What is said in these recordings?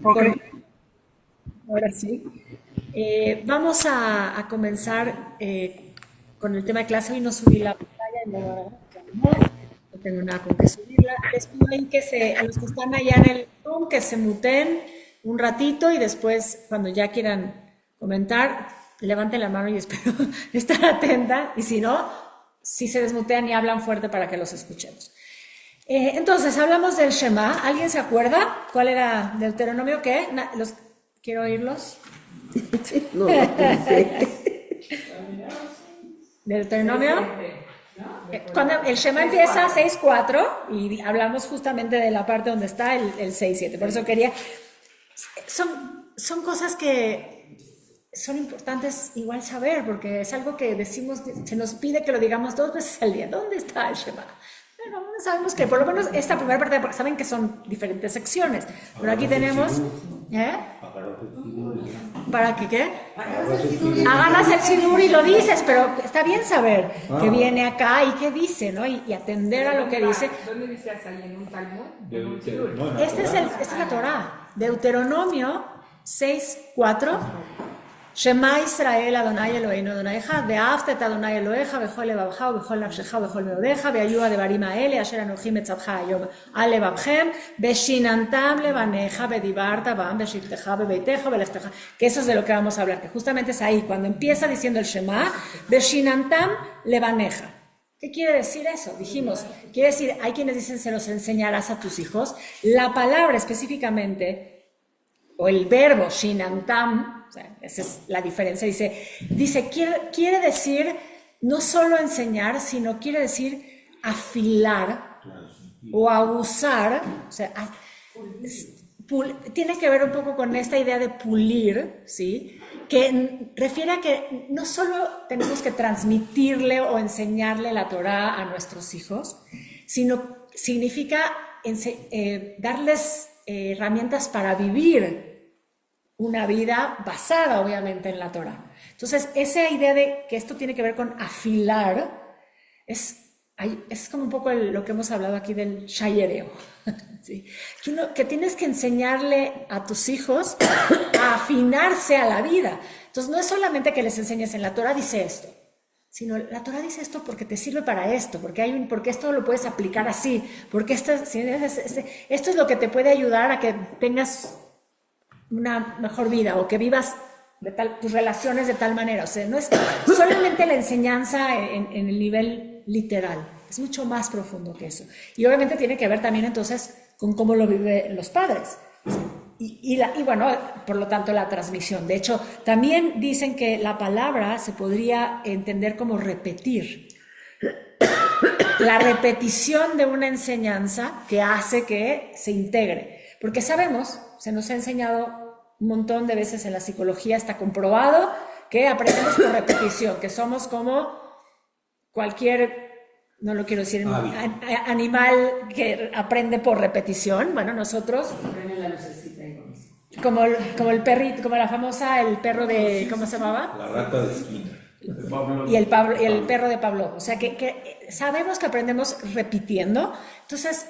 Ok, ahora sí. Vamos a comenzar con el tema de clase. Hoy no subí la pantalla y no tengo nada con que subirla. Les pido ahí a los que están allá en el Zoom, que se muten un ratito y después, cuando ya quieran comentar, levanten la mano y espero estar atenta. Y si no, si se desmutean y hablan fuerte para que los escuchemos. Entonces, hablamos del Shema. ¿Alguien se acuerda cuál era Deuteronomio? ¿Qué? Quiero oírlos. No, no sé. Deuteronomio. Cuando el Shema empieza 6:4 y hablamos justamente de la parte donde está el 6:7. Por eso quería. Son cosas que son importantes igual saber, porque es algo que decimos, se nos pide que lo digamos 2 veces al día. ¿Dónde está el Shema? Bueno, sabemos que por lo menos esta primera parte, porque saben que son diferentes secciones, pero aquí tenemos, ¿eh? ¿Para qué qué? Hagan el sidur y lo dices, pero está bien saber que viene acá y qué dice, ¿no? Y atender a lo que dice. ¿Dónde dice ahí en un Talmud? En un Sidur. Esta es la Torah. Deuteronomio 6:4. Shema Israel Adonai Eloheinu Adonai Echad, ve'ahavta et Adonai Elohecha bechol levavcha ubechol nafshecha ubechol meodecha, ve'ayu devarim ha'ele asher anochim etzavcha hayom al levavchem, veshinantam levaneja vedibarta bam beshivteja bebeiteja belefteja. Que eso es de lo que vamos a hablar, que justamente es ahí, cuando empieza diciendo el Shema, veshinantam levaneja. ¿Qué quiere decir eso? Dijimos, quiere decir, hay quienes dicen se los enseñarás a tus hijos. La palabra específicamente, o el verbo shinantam, o sea, esa es la diferencia, quiere decir no solo enseñar, sino quiere decir afilar o abusar, o sea, tiene que ver un poco con esta idea de pulir, ¿sí? Que refiere a que no solo tenemos que transmitirle o enseñarle la Torá a nuestros hijos, sino significa darles herramientas para vivir una vida basada obviamente en la Torah. Entonces, esa idea de que esto tiene que ver con afilar es como un poco lo que hemos hablado aquí del shayereo. ¿Sí? Que tienes que enseñarle a tus hijos a afinarse a la vida. Entonces, no es solamente que les enseñes en la Torah dice esto, sino la Torah dice esto porque te sirve para esto, porque esto lo puedes aplicar así, porque esto es lo que te puede ayudar a que tengas una mejor vida o que vivas tus relaciones de tal manera. O sea, no es solamente la enseñanza en el nivel literal, es mucho más profundo que eso. Y obviamente tiene que ver también entonces con cómo lo viven los padres. Y bueno, por lo tanto la transmisión. De hecho, también dicen que la palabra se podría entender como repetir. La repetición de una enseñanza que hace que se integre. Porque sabemos, se nos ha enseñado un montón de veces en la psicología, está comprobado que aprendemos por repetición, que somos como cualquier, no lo quiero decir, animal que aprende por repetición. Bueno, nosotros, como el perrito, como la famosa, el perro de, ¿cómo se llamaba? La rata de esquina. Y el perro de Pablo. O sea, que sabemos que aprendemos repitiendo. Entonces,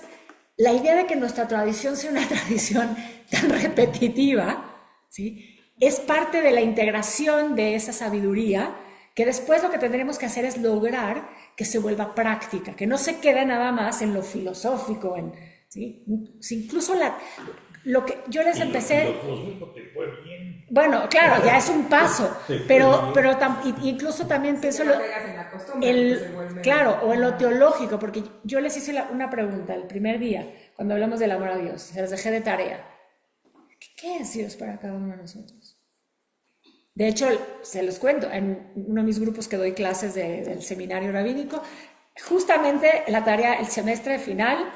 la idea de que nuestra tradición sea una tradición tan repetitiva, ¿sí? Es parte de la integración de esa sabiduría, que después lo que tendremos que hacer es lograr que se vuelva práctica, que no se quede nada más en lo filosófico, ¿sí? Incluso lo que yo les empecé... Bueno, claro, ya es un paso, pero incluso también pienso claro, o en lo teológico, porque yo les hice una pregunta el primer día, cuando hablamos del amor a Dios, se los dejé de tarea. ¿Qué es Dios para cada uno de nosotros? De hecho, se los cuento, en uno de mis grupos que doy clases del seminario rabínico, justamente la tarea, el semestre final,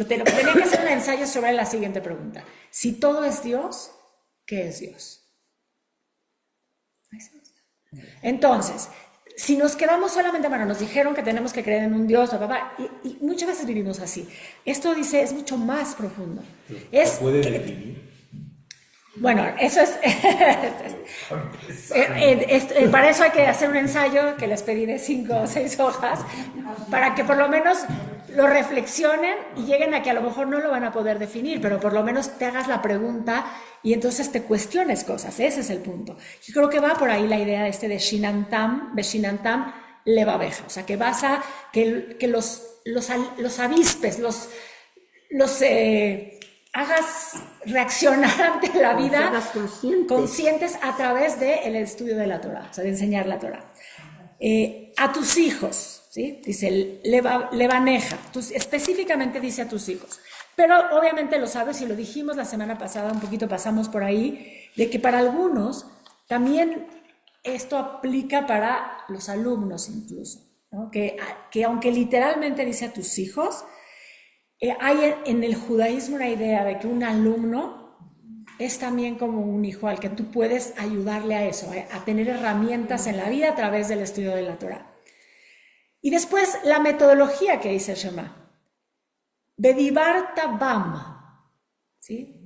tenía que hacer un ensayo sobre la siguiente pregunta. Si todo es Dios, ¿qué es Dios? Entonces, si nos quedamos solamente, bueno, nos dijeron que tenemos que creer en un Dios, y muchas veces vivimos así. Esto dice, es mucho más profundo. ¿Puede definir? Bueno, eso es... para eso hay que hacer un ensayo que les pedí de 5 o 6 hojas, para que por lo menos lo reflexionen y lleguen a que a lo mejor no lo van a poder definir, pero por lo menos te hagas la pregunta y entonces te cuestiones cosas. Ese es el punto. Yo creo que va por ahí la idea de Shinantam, Beshinantam, Levabeja. O sea, que vas a que los avispes, los hagas reaccionar ante la vida conscientes a través del estudio de la Torah, o sea, de enseñar la Torah. A tus hijos, ¿sí? Dice levaneja, específicamente dice a tus hijos. Pero obviamente lo sabes y lo dijimos la semana pasada, un poquito pasamos por ahí, de que para algunos también esto aplica para los alumnos incluso, ¿no? Que aunque literalmente dice a tus hijos, hay en el judaísmo una idea de que un alumno es también como un hijo al que tú puedes ayudarle a eso, a tener herramientas en la vida a través del estudio de la Torah. Y después la metodología que dice el Shema. Bedibarta bam, ¿sí?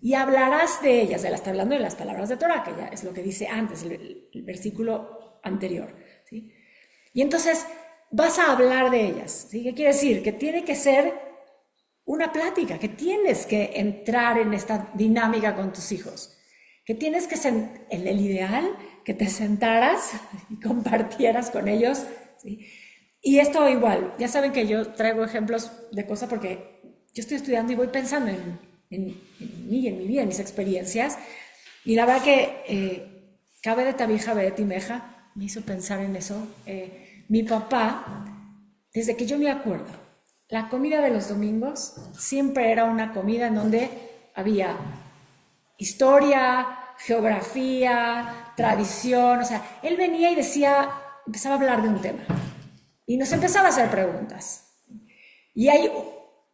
Y hablarás de ellas, está hablando de las palabras de Torah, que ya es lo que dice antes, el versículo anterior, ¿sí? Y entonces vas a hablar de ellas, ¿sí? ¿Qué quiere decir? Que tiene que ser una plática, que tienes que entrar en esta dinámica con tus hijos, que tienes que en el ideal, que te sentaras y compartieras con ellos, ¿sí? Y esto igual, ya saben que yo traigo ejemplos de cosas porque yo estoy estudiando y voy pensando en mí, en mi vida, en mis experiencias, y la verdad que cabe de tabija, Beret y Meja, me hizo pensar en eso. Mi papá, desde que yo me acuerdo, la comida de los domingos siempre era una comida en donde había historia, geografía, tradición, o sea, él venía y empezaba a hablar de un tema. Y nos empezaba a hacer preguntas. Y hay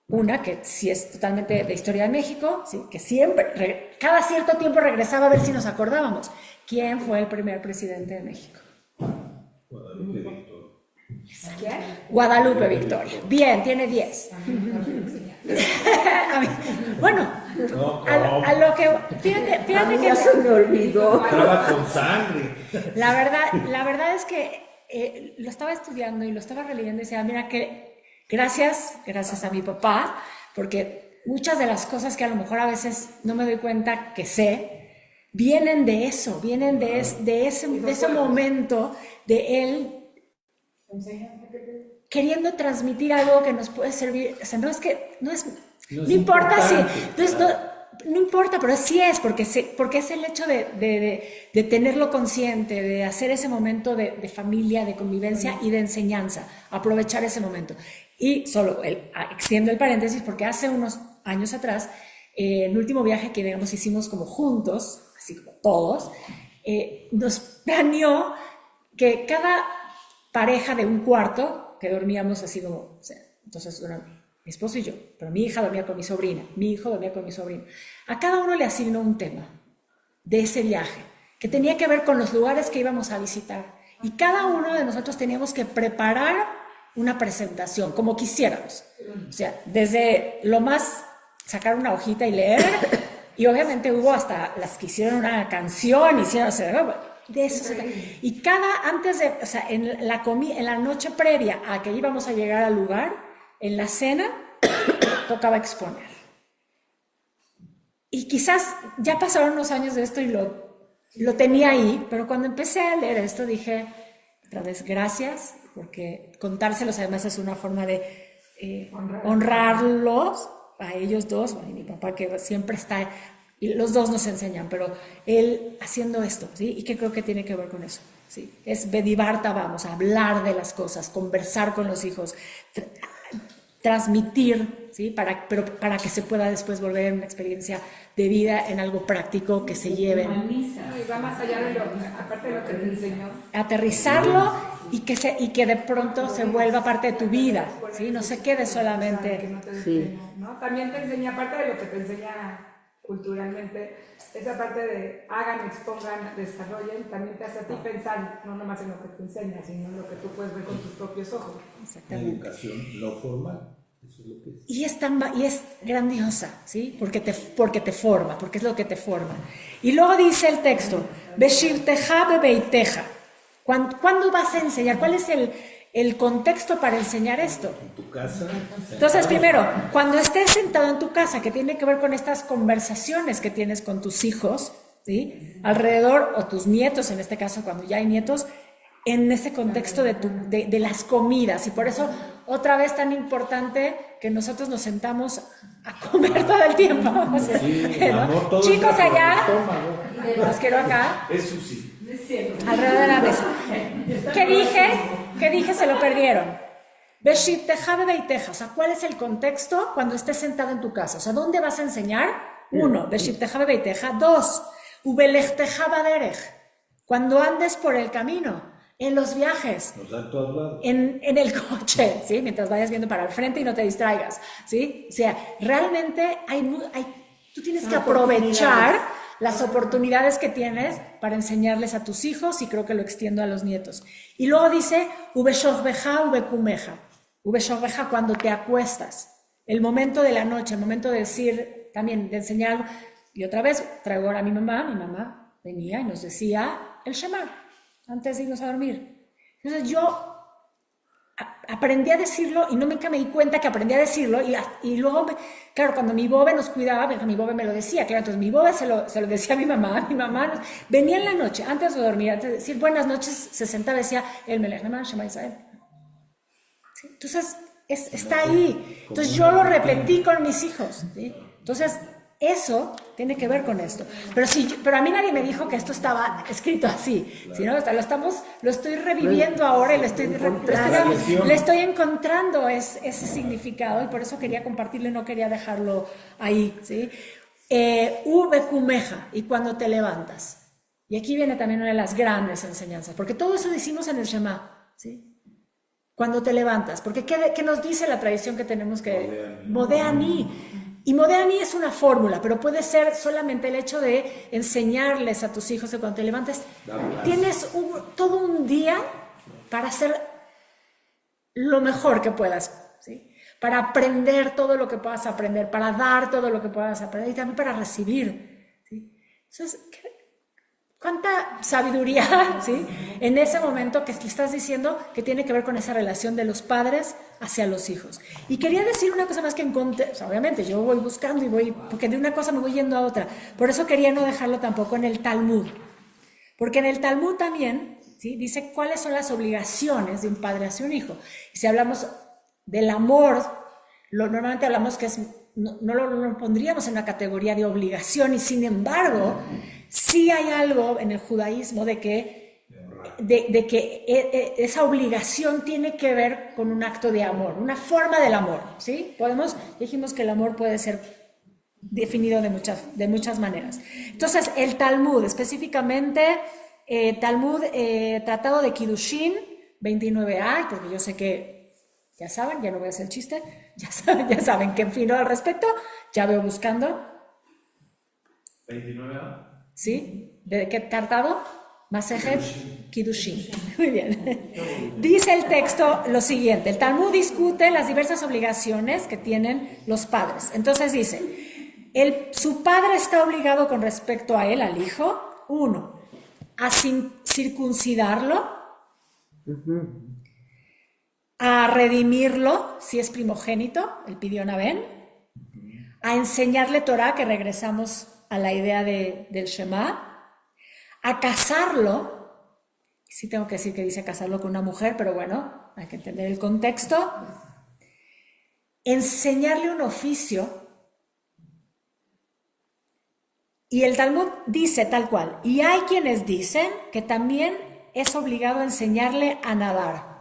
una que sí es totalmente de historia de México, ¿sí? Que siempre, cada cierto tiempo regresaba a ver si nos acordábamos. ¿Quién fue el primer presidente de México? Guadalupe Victoria. Guadalupe Victoria. Bien, tiene 10. Bueno, a lo que... Fíjate que... se me olvidó. Entraba con sangre. La verdad es que lo estaba estudiando y lo estaba releyendo y decía, mira que gracias a mi papá, porque muchas de las cosas que a lo mejor a veces no me doy cuenta que sé, vienen de eso, vienen de ese momento de él queriendo transmitir algo que nos puede servir. O sea, no importa si... No importa, pero sí es, porque es el hecho de tenerlo consciente, de hacer ese momento de familia, de convivencia y de enseñanza, aprovechar ese momento. Y solo extiendo el paréntesis porque hace unos años atrás, el último viaje que digamos hicimos como juntos, así como todos, nos planeó que cada pareja de un cuarto, que dormíamos así como, o sea, entonces mi esposo y yo, pero mi hija dormía con mi sobrina, mi hijo dormía con mi sobrino. A cada uno le asignó un tema de ese viaje, que tenía que ver con los lugares que íbamos a visitar. Y cada uno de nosotros teníamos que preparar una presentación, como quisiéramos. O sea, desde lo más, sacar una hojita y leer, y obviamente hubo hasta las que hicieron una canción, hicieron, o sea, de eso se trata. Y antes de, o sea, en la noche previa a que íbamos a llegar al lugar, en la cena tocaba exponer. Y quizás ya pasaron unos años de esto y lo tenía ahí, pero cuando empecé a leer esto dije, otra vez, gracias, porque contárselos además es una forma de honrarlos a ellos dos, bueno, y mi papá que siempre está, y los dos nos enseñan, pero él haciendo esto, ¿sí? Y que creo que tiene que ver con eso, ¿sí? Es bedibarta, vamos, a hablar de las cosas, conversar con los hijos, transmitir, ¿sí? Para que se pueda después volver una experiencia de vida en algo práctico que se lleven. Y va más allá de aparte de lo que te enseñó. Aterrizarlo y que de pronto se vuelva parte de tu vida, ¿sí? No se quede solamente. Sí. ¿No? También te enseña, aparte de lo que te enseña culturalmente, esa parte de hagan, expongan, desarrollen, también te hace a ti pensar, no nomás en lo que te enseña, sino en lo que tú puedes ver con tus propios ojos. Exactamente. Educación no formal. Eso es lo que es. Y es grandiosa, ¿sí? Porque te forma, porque es lo que te forma. Y luego dice el texto, Beshirteja bebeiteja. ¿Cuándo vas a enseñar? ¿Cuál es el contexto para enseñar esto. En tu casa. Entonces, primero, cuando estés sentado en tu casa, que tiene que ver con estas conversaciones que tienes con tus hijos, ¿sí? Alrededor, o tus nietos, en este caso, cuando ya hay nietos, en ese contexto de las comidas. Y por eso, otra vez tan importante que nosotros nos sentamos a comer todo el tiempo. O sea, Sí, ¿no? amor, todo Chicos entra por el allá, estómago. los quiero acá, Eso sí. alrededor de la mesa. ¿Qué dije? ¿Qué dije? Se lo perdieron. Beshivteja bebeiteja. O sea, ¿cuál es el contexto cuando estés sentado en tu casa? O sea, ¿dónde vas a enseñar? 1. Beshivteja bebeiteja. 2. Ubelejteja baderech. Cuando andes por el camino, en los viajes, Nos dan todos lados. en el coche, ¿sí? Mientras vayas viendo para el frente y no te distraigas, ¿sí? O sea, realmente tú tienes que aprovechar las oportunidades que tienes para enseñarles a tus hijos, y creo que lo extiendo a los nietos. Y luego dice, ubeshogbeja, ubekumeja. Ubeshogbeja, cuando te acuestas, el momento de la noche, el momento de decir, también de enseñar algo. Y otra vez traigo ahora a mi mamá venía y nos decía el Shema antes de irnos a dormir. Entonces yo aprendí a decirlo y nunca me di cuenta que aprendí a decirlo, y luego, claro, cuando mi bobe nos cuidaba, mi bobe me lo decía, claro, entonces mi bobe se lo decía a mi mamá venía en la noche, antes de dormir, antes de decir buenas noches, se sentaba y decía, el Melech Shema Israel. ¿Sí? Entonces, está ahí. Entonces yo lo repetí con mis hijos, ¿sí? Entonces, eso tiene que ver con esto. Pero a mí nadie me dijo que esto estaba escrito así. Claro. ¿Sí, no? Lo estoy reviviendo ahora y le estoy encontrando ese significado, y por eso quería compartirlo y no quería dejarlo ahí, ¿sí? Ubekumeja, y cuando te levantas. Y aquí viene también una de las grandes enseñanzas, porque todo eso decimos en el Shema, ¿sí? Cuando te levantas, porque ¿qué nos dice la tradición que tenemos que? Modeani. Y Modeani es una fórmula, pero puede ser solamente el hecho de enseñarles a tus hijos que cuando te levantes, tienes todo un día para hacer lo mejor que puedas, ¿sí? Para aprender todo lo que puedas aprender, para dar todo lo que puedas aprender, y también para recibir, ¿sí? Entonces, ¿cuánta sabiduría, ¿sí? En ese momento que estás diciendo que tiene que ver con esa relación de los padres hacia los hijos. Y quería decir una cosa más que encontré, o sea, obviamente yo voy buscando porque de una cosa me voy yendo a otra. Por eso quería no dejarlo tampoco en el Talmud. Porque en el Talmud también, ¿sí? Dice cuáles son las obligaciones de un padre hacia un hijo. Y si hablamos del amor, normalmente hablamos que no lo pondríamos en la categoría de obligación, y sin embargo, sí hay algo en el judaísmo de que esa obligación tiene que ver con un acto de amor, una forma del amor, ¿sí? Dijimos que el amor puede ser definido de muchas maneras. Entonces, el Talmud, específicamente, Tratado de Kiddushin, 29a, porque yo sé que ya saben, ya no voy a hacer el chiste, ya saben qué opino al respecto, ya veo buscando. 29a. ¿Sí? ¿De qué tratado? Masejet Kiddushin. Muy bien. Dice el texto lo siguiente: el Talmud discute las diversas obligaciones que tienen los padres. Entonces dice, su padre está obligado con respecto a él, al hijo, 1, a circuncidarlo, a redimirlo, si es primogénito, el Pidyon Aben, a enseñarle Torah, que regresamos a la idea del Shema, a casarlo, sí tengo que decir que dice casarlo con una mujer, pero bueno, hay que entender el contexto, enseñarle un oficio, y el Talmud dice tal cual, y hay quienes dicen que también es obligado a enseñarle a nadar.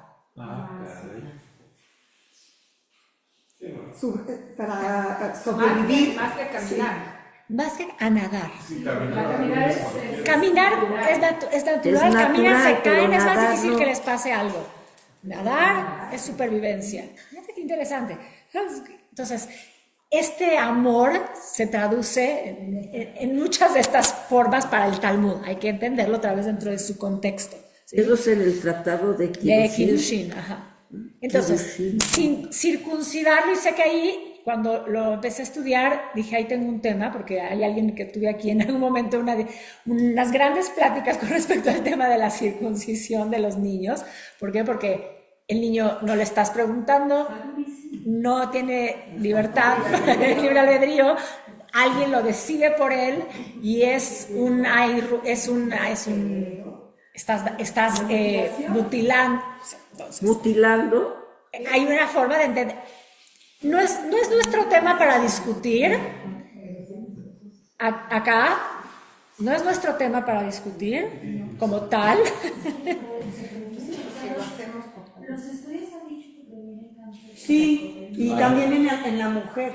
Para sobrevivir. Más que caminar. Más que a nadar. Sí, Caminar es natural, caminan, se caen, es más difícil que les pase algo. Nadar es supervivencia. Fíjate qué interesante. Entonces, este amor se traduce en muchas de estas formas para el Talmud. Hay que entenderlo otra vez dentro de su contexto, ¿sí? Eso es en el tratado de Kiddushin. De Kiddushin, ajá. Entonces, sin circuncidarlo, y sé que ahí, cuando lo empecé a estudiar, dije, ahí tengo un tema, porque hay alguien que tuve aquí en algún momento unas grandes pláticas con respecto al tema de la circuncisión de los niños. ¿Por qué? Porque el niño no le estás preguntando, no tiene libertad, libre albedrío, alguien lo decide por él y estás mutilando. Mutilando. Hay una forma de entender. No es nuestro tema para discutir. Acá no es nuestro tema para discutir como tal. Los estudios han dicho que previene cáncer. Sí, y también en la mujer.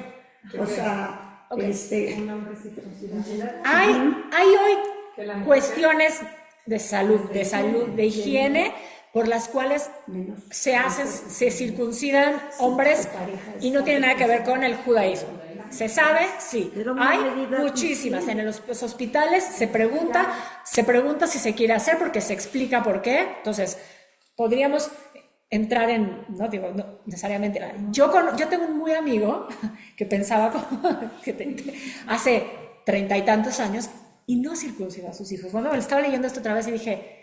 O sea, Un hombre circuncidado. Hay hoy cuestiones de salud, de higiene, por las cuales se circuncidan hombres y no tiene nada que ver con el judaísmo. ¿Se sabe? Sí. Pero Hay medida muchísimas. En los hospitales se pregunta si se quiere hacer porque se explica por qué. Entonces, podríamos entrar en, no digo no necesariamente. Yo tengo un muy amigo que pensaba hace 30 y tantos años y no circuncidó a sus hijos. Bueno, estaba leyendo esto otra vez y dije,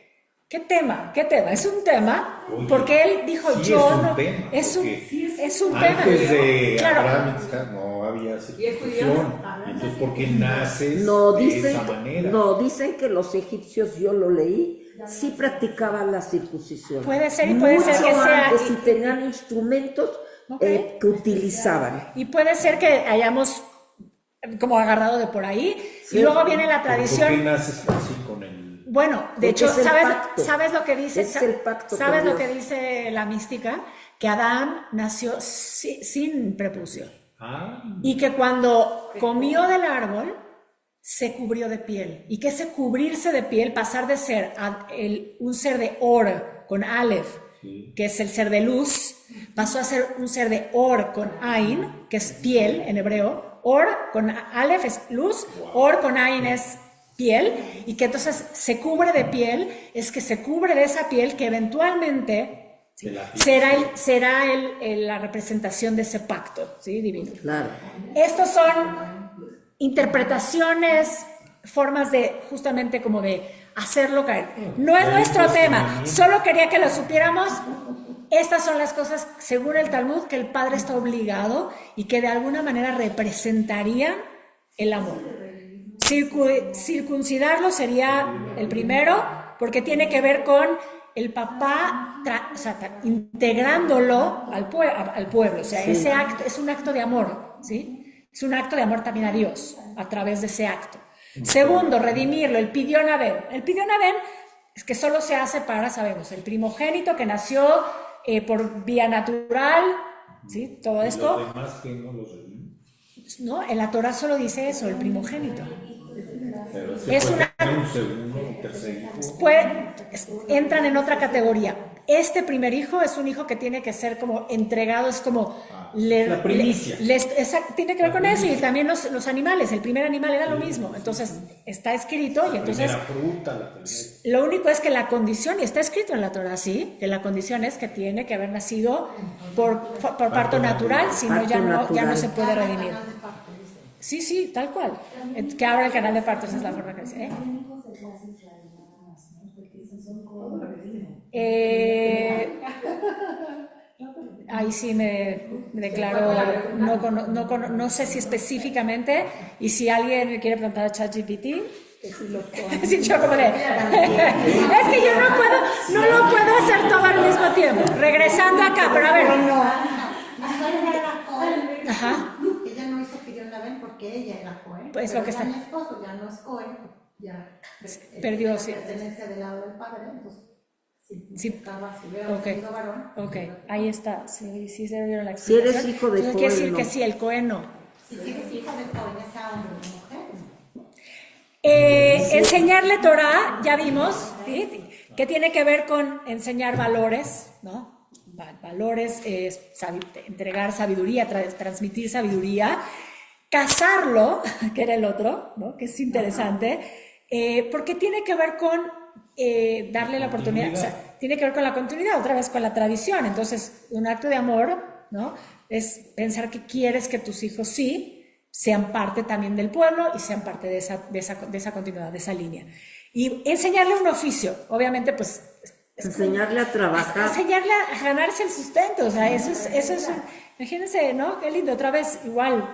¿qué tema? Es un tema, porque él dijo, sí, yo es un no, tema, es un tema. Antes de Claro. Abraham no había circuncisión. Entonces, ¿por qué naces No, de esa manera? dicen que los egipcios, yo lo leí, sí practicaban la circuncisión. Puede ser, y puede ser que Mucho sea. antes, y tenían instrumentos Ok. que utilizaban. Y puede ser que hayamos como agarrado de por ahí. Sí. Y luego viene la ¿Por qué tradición. naces así con el...? Bueno, de Porque hecho, es el pacto. ¿sabes lo que dice? Es el pacto ¿Sabes con lo que Dios. dice la mística? Que Adán nació sin prepucio. Ah, Y que cuando comió del árbol, se cubrió de piel. Y que ese cubrirse de piel, pasar de ser un ser de Or con Aleph, que es el ser de luz, pasó a ser un ser de Or con Ain, que es piel en hebreo. Or con Aleph es luz, Or con Ain es piel, y que entonces se cubre de piel, es que se cubre de esa piel que eventualmente de la piel. será la representación de ese pacto, ¿sí? Divino. Claro. Estos son interpretaciones, formas de justamente como de hacerlo caer. No es nuestro tema, solo quería que lo supiéramos. Estas son las cosas, según el Talmud, que el padre está obligado y que de alguna manera representarían el amor. Circuncidarlo sería el primero, porque tiene que ver con el papá integrándolo al pueblo. O sea, Sí. ese acto es un acto de amor, ¿sí? Es un acto de amor también a Dios, a través de ese acto. Segundo, redimirlo, el Pidyon Aben. El Pidyon Aben es que solo se hace para, sabemos, el primogénito que nació por vía natural, ¿sí? Todo ¿Y esto, los demás que no los redimos? ¿no? En la Torah solo dice eso, el primogénito. Pero Es puede una- tener un segundo, un tercer hijo. Entran en otra categoría. Este primer hijo es un hijo que tiene que ser como entregado, es como... la primicia. Tiene que ver con eso, y también los animales, el primer animal era lo mismo, entonces está escrito y La entonces... primera fruta, la primera... Lo único es que la condición, y está escrito en la Torah, sí, que la condición es que tiene que haber nacido por parto natural, si no ya no se puede redimir. Sí, tal cual. Que abra el canal de partos es la forma que dice. Ahí sí me declaro, no sé si específicamente, y si alguien quiere preguntar a ChatGPT, sí, yo como de, es que yo no lo puedo hacer todo al mismo tiempo. Regresando acá, pero a ver. Mi suegra era Cohen. Ajá. Ella no hizo Pidyon Aben porque ella era Cohen. Pues pero lo que ya está- mi esposo ya no es Cohen, ya Perdió, sí. pertenece del lado del padre, entonces Sí. si hubiera Ok. sido varón, Ok, ahí está. Sí se dieron la Si eres explicación. hijo de Entonces quiere decir Cohen, que no. sí, el Cohen no. si eres hijo de Cohen, ya sea hombre o mujer. Enseñarle Torah, ya vimos, ¿sí? Que tiene que ver con enseñar valores, ¿no? Valores, entregar sabiduría, transmitir sabiduría. Casarlo, que era el otro, ¿no? Que es interesante, porque tiene que ver con darle la oportunidad, o sea, tiene que ver con la continuidad, otra vez con la tradición. Entonces, un acto de amor, ¿no? Es pensar que quieres que tus hijos sí sean parte también del pueblo y sean parte de esa continuidad, de esa línea. Y enseñarle un oficio, obviamente, pues Enseñarle a trabajar. Enseñarle a ganarse el sustento, o sea, eso es imagínense, ¿no? Qué lindo, otra vez igual,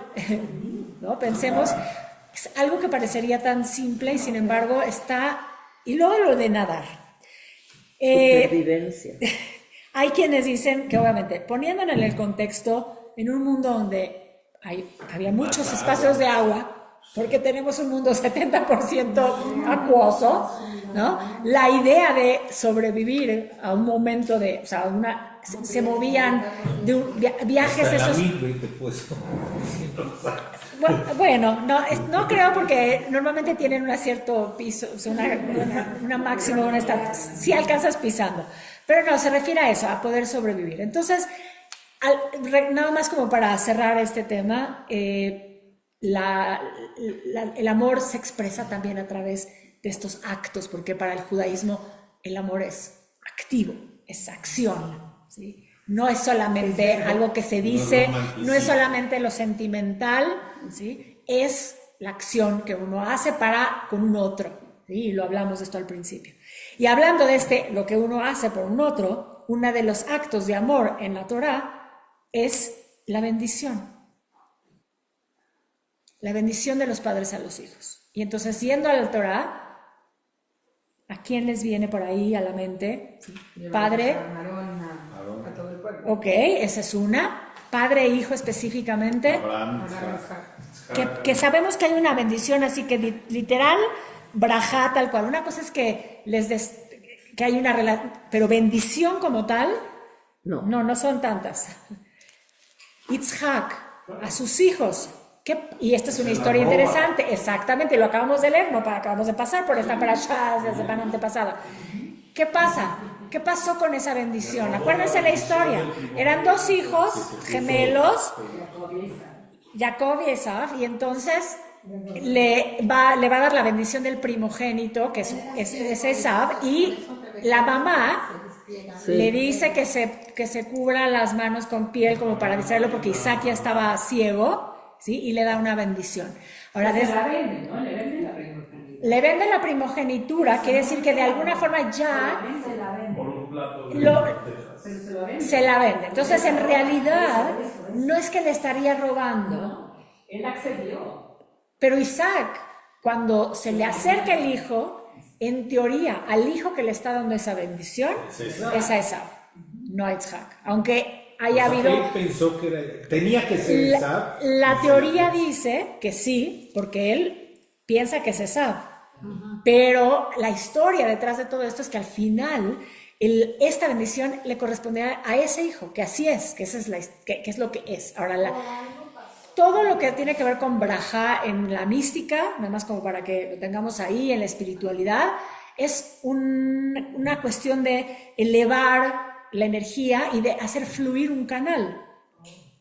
¿no? Pensemos, es algo que parecería tan simple y sin embargo está, y luego lo de nadar. Supervivencia. Hay quienes dicen que obviamente, poniéndolo en el contexto, en un mundo donde había muchos espacios de agua, porque tenemos un mundo 70% acuoso, ¿no? La idea de sobrevivir a un momento de, o sea, se movían de viajes esos. Bueno, no creo porque normalmente tienen un cierto piso, una máxima, una estatus. Sí alcanzas pisando, pero no, se refiere a eso, a poder sobrevivir. Entonces, nada más como para cerrar este tema, el amor se expresa también a través de estos actos, porque para el judaísmo el amor es activo, es acción, ¿sí? No es solamente algo que se dice, no es solamente lo sentimental, ¿sí? Es la acción que uno hace con un otro, ¿sí? Y lo hablamos de esto al principio. Y hablando de lo que uno hace por un otro, uno de los actos de amor en la Torá es la bendición. La bendición de los padres a los hijos. Y entonces, yendo a la Torá, ¿a quién les viene por ahí a la mente? Padre. A todo el pueblo. Ok, esa es una. Padre e hijo específicamente. Abraham, que sabemos que hay una bendición, así que literal, brajá tal cual. Una cosa es que que hay una relación, pero bendición como tal, no son tantas. Yitzhak, a sus hijos. Y esta es una historia interesante, exactamente, lo acabamos de leer, acabamos de pasar por esta parashá de la semana antepasada. ¿Qué pasa? ¿Qué pasó con esa bendición? Acuérdense la historia. Eran dos hijos gemelos, Jacob y Esaú, y entonces le va a dar la bendición del primogénito, que es Esaú, y la mamá le dice que se cubra las manos con piel como para decirlo, porque Isaac ya estaba ciego. ¿Sí? Y le da una bendición. Ahora, la vende, ¿no? Le vende la primogenitura. Le vende la primogenitura, quiere decir que de alguna forma ya se la vende. Entonces, en realidad, no es que le estaría robando. Él accedió. Pero Isaac, cuando se le acerca el hijo, en teoría, al hijo que le está dando esa bendición, es a Esaú, no a Isaac. Aunque haya habido... Él pensó que tenía que ser Esaú. La teoría dice que sí, porque él piensa que es Esaú. Pero la historia detrás de todo esto es que al final esta bendición le corresponde a ese hijo, que así es, que es lo que es. Ahora, todo lo que tiene que ver con brajá en la mística, nada más como para que lo tengamos ahí en la espiritualidad, es una cuestión de elevar la energía y de hacer fluir un canal.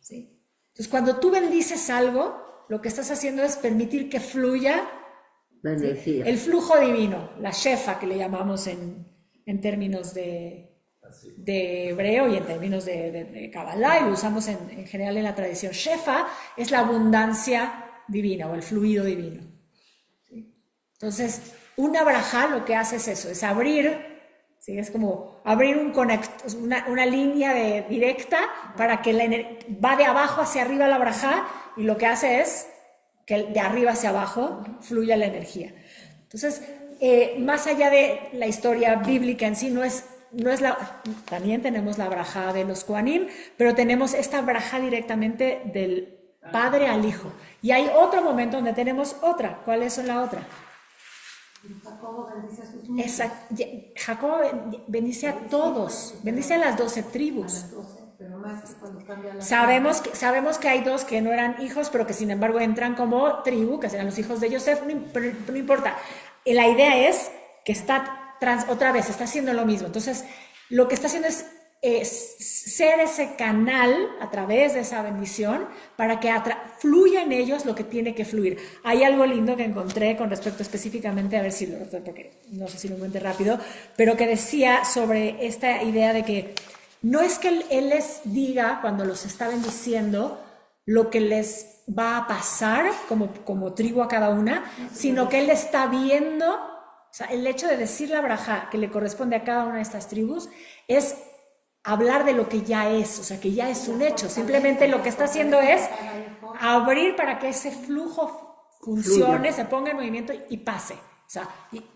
¿Sí? Entonces, cuando tú bendices algo, lo que estás haciendo es permitir que fluya la energía. El flujo divino, la shefa que le llamamos en términos de hebreo y en términos de Kabbalah, y lo usamos en general en la tradición. Shefa es la abundancia divina o el fluido divino. ¿Sí? Entonces, una brajá lo que hace es eso, es abrir. ¿Sí? Es como abrir una línea directa para que va de abajo hacia arriba la brajá, y lo que hace es que de arriba hacia abajo fluya la energía. Entonces, más allá de la historia bíblica en sí, también tenemos la brajá de los Kohanim, pero tenemos esta brajá directamente del padre al hijo. Y hay otro momento donde tenemos otra. ¿Cuál es la otra? Jacobo bendice a sus hijos. Exacto. Jacob bendice a todos, bendice a las 12 tribus. Pero más que cuando cambia la... Sabemos que hay dos que no eran hijos, pero que sin embargo entran como tribu, que serán los hijos de Yosef, pero no importa. La idea es que otra vez está haciendo lo mismo. Entonces, lo que está haciendo es ser ese canal a través de esa bendición para que fluya en ellos lo que tiene que fluir. Hay algo lindo que encontré con respecto específicamente, a ver si porque no sé si lo encuentre rápido, pero que decía sobre esta idea de que no es que él les diga cuando los está bendiciendo lo que les va a pasar como tribu a cada una, sino que él está viendo O sea, el hecho de decir la braja que le corresponde a cada una de estas tribus es hablar de lo que ya es, o sea, que ya es un hecho. Simplemente lo que está haciendo es abrir para que ese flujo funcione, se ponga en movimiento y pase. O sea,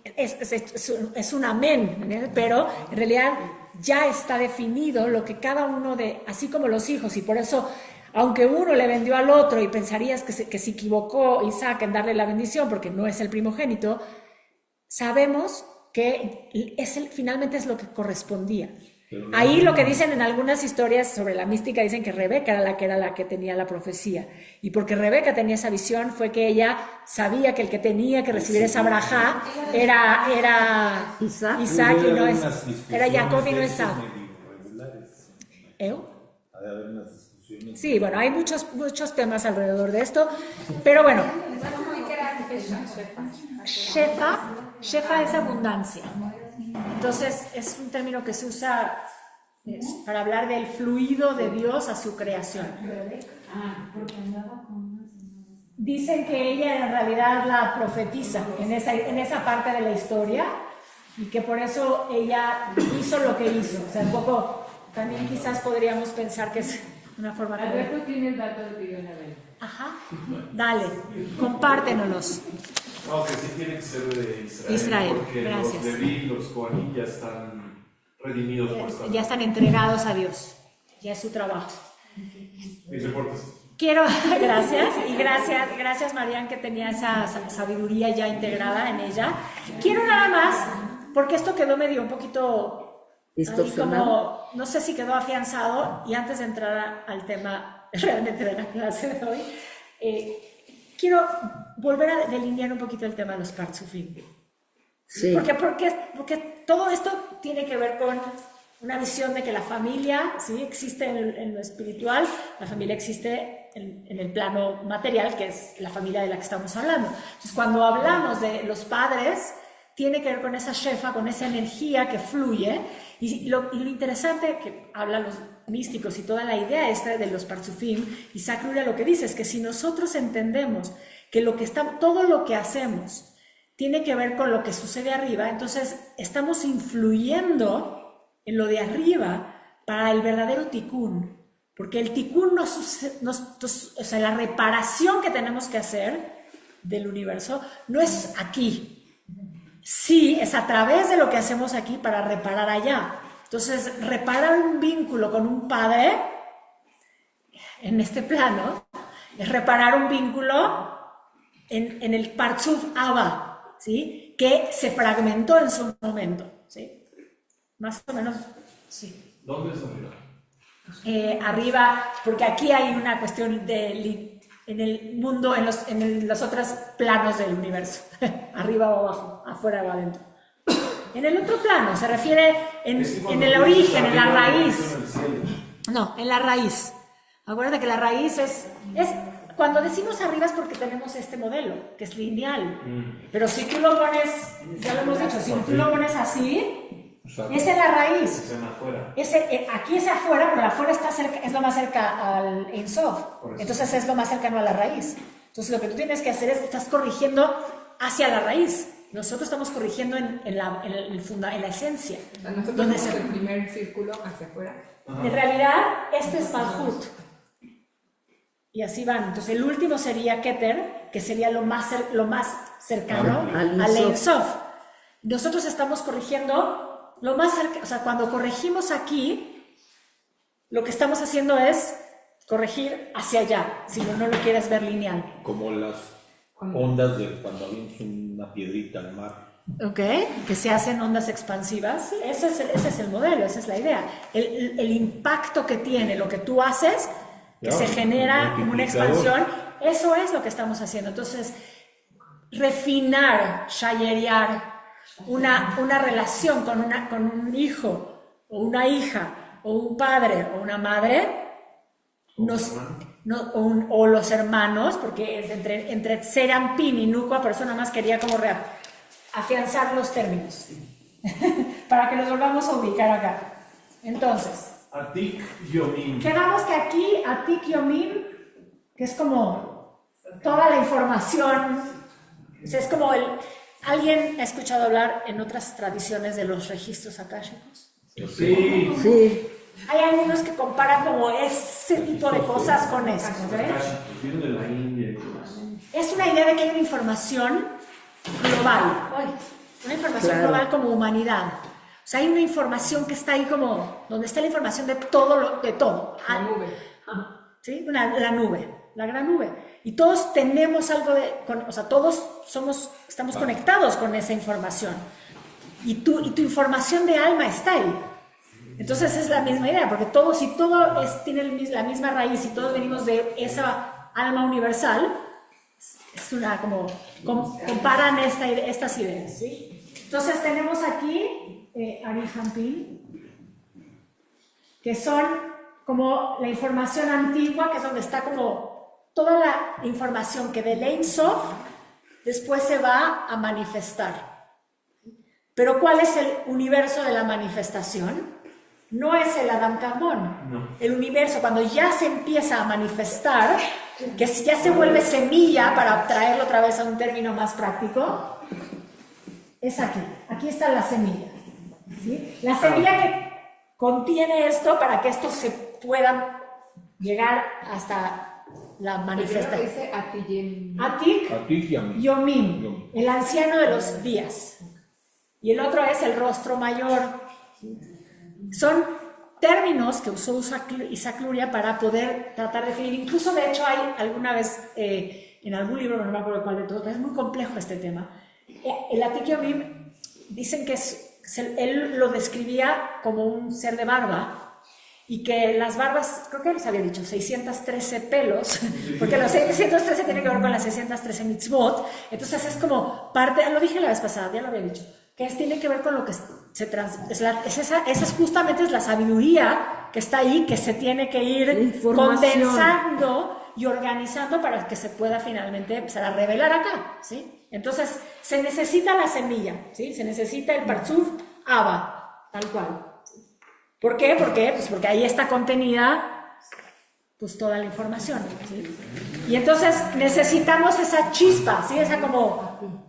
es un amén, ¿entiendes? Pero en realidad ya está definido lo que cada uno de, así como los hijos, y por eso, aunque uno le vendió al otro y pensarías que se equivocó Isaac en darle la bendición porque no es el primogénito, sabemos que finalmente es lo que correspondía. Ahí lo que dicen en algunas historias sobre la mística, dicen que Rebeca era la que tenía la profecía. Y porque Rebeca tenía esa visión fue que ella sabía que el que tenía que recibir esa braja era Isaac y no era Jacob y no Esaú. Sí, bueno, hay muchos temas alrededor de esto, pero bueno. Shefa es abundancia. Entonces es un término que se usa para hablar del fluido de Dios a su creación. Dicen que ella en realidad la profetiza en esa parte de la historia y que por eso ella hizo lo que hizo. O sea, un poco también quizás podríamos pensar que es una forma... Alberto tiene el dato de que yo la veo. Ajá, dale, compártenos. No, que sí tiene que ser de Israel. Israel, porque gracias. Los Leví, los Kohanim ya están redimidos por esta. Ya están entregados a Dios, ya es su trabajo. Mis reportes. Gracias, y gracias Marian que tenía esa sabiduría ya integrada en ella. Quiero nada más, porque esto quedó medio un poquito, ahí como, no sé si quedó afianzado, y antes de entrar al tema realmente de la clase de hoy, quiero volver a delinear un poquito el tema de los Partsufim. Sí. Porque todo esto tiene que ver con una visión de que la familia, ¿sí?, existe en lo espiritual, la familia existe en el plano material, que es la familia de la que estamos hablando. Entonces, cuando hablamos de los padres, tiene que ver con esa shefa, con esa energía que fluye, y lo interesante que hablan los místicos y toda la idea esta de los Partsufim, Isaac Luria lo que dice es que si nosotros entendemos que todo lo que hacemos tiene que ver con lo que sucede arriba, entonces estamos influyendo en lo de arriba para el verdadero tikkun, porque el tikkun o sea, la reparación que tenemos que hacer del universo no es aquí. Sí, es a través de lo que hacemos aquí para reparar allá. Entonces, reparar un vínculo con un padre en este plano es reparar un vínculo en el Partsuf Abba, ¿sí?, que se fragmentó en su momento, ¿sí? Más o menos, sí. ¿Dónde es arriba? Arriba, porque aquí hay una cuestión en el mundo, en los otros planos del universo, arriba o abajo, afuera o adentro. En el otro plano, se refiere en el origen, en la raíz. No, en la raíz. Acuérdate que la raíz es cuando decimos arriba es porque tenemos este modelo, que es lineal. Pero si tú lo pones, ya lo hemos dicho, si tú lo pones así, esa es la raíz. Es en afuera. Aquí es afuera, pero afuera es lo más cerca al Ein Sof. Entonces es lo más cercano a la raíz. Entonces lo que tú tienes que hacer es, estás corrigiendo hacia la raíz. Nosotros estamos corrigiendo en la esencia. O sea, nosotros somos el primer círculo hacia afuera. En realidad, este es Malhut. Y así van. Entonces el último sería Keter, que sería lo más cercano al Ein Sof. Nosotros estamos corrigiendo lo más cerca, o sea, cuando corregimos aquí, lo que estamos haciendo es corregir hacia allá, si no lo quieres ver lineal. Como las ondas de cuando avientas una piedrita al mar. Ok, que se hacen ondas expansivas. Ese es el modelo, esa es la idea. El impacto que tiene lo que tú haces, que se genera como una expansión, eso es lo que estamos haciendo. Entonces, refinar, shayerear una relación con un hijo o una hija o un padre o una madre, o los hermanos, porque es entre Serampin y Nukua, por eso nada más quería como afianzar los términos para que los volvamos a ubicar acá. Entonces, Atik Yomim. quedamos que aquí Atik Yomim, que es como toda la información, es como ¿Alguien ha escuchado hablar en otras tradiciones de los registros akáshicos? Sí. Sí, Hay algunos que comparan como ese tipo de cosas con esto, ¿ves? Vienen de la India y demás. Es una idea de que hay una información global, una información Claro. global como humanidad. O sea, hay una información que está ahí como, donde está la información de todo, de todo. La nube. ¿Sí? La nube, la gran nube. Y todos tenemos algo o sea, todos estamos conectados con esa información. Y tu información de alma está ahí. Entonces es la misma idea, porque si todo tiene la misma raíz y todos venimos de esa alma universal, es una como comparan estas ideas, ¿sí? Entonces tenemos aquí Arihampin, que son como la información antigua, que es donde está como toda la información que del Ein Sof después se va a manifestar. Pero ¿cuál es el universo de la manifestación? No es el Adam Kadmon. No. El universo, cuando ya se empieza a manifestar, que ya se vuelve semilla, para traerlo otra vez a un término más práctico, es aquí. Aquí está la semilla, ¿sí? La semilla que contiene esto para que esto se pueda llegar hasta la manifestación. Dice Atiyem. Atik Atik Yamim. Yomim, el anciano de los días. Y el otro es el rostro mayor. Son términos que usó Isaac Luria para poder tratar de definir. Incluso, de hecho, hay alguna vez en algún libro, no me acuerdo cuál de todos, pero es muy complejo este tema. El Atik Yomim, dicen que él lo describía como un ser de barba, y que las barbas, creo que les había dicho, 613 pelos, porque los 613 tienen que ver con las 613 mitzvot, entonces es como parte, lo dije la vez pasada, ya lo había dicho, que tiene que ver con lo que esa es justamente la sabiduría que está ahí, que se tiene que ir condensando y organizando para que se pueda finalmente empezar a revelar acá, ¿sí? Entonces, se necesita la semilla, ¿sí? Se necesita el Partzuf Abba, tal cual. ¿Por qué? Pues porque ahí está contenida pues toda la información, ¿sí? Y entonces necesitamos esa chispa, ¿sí?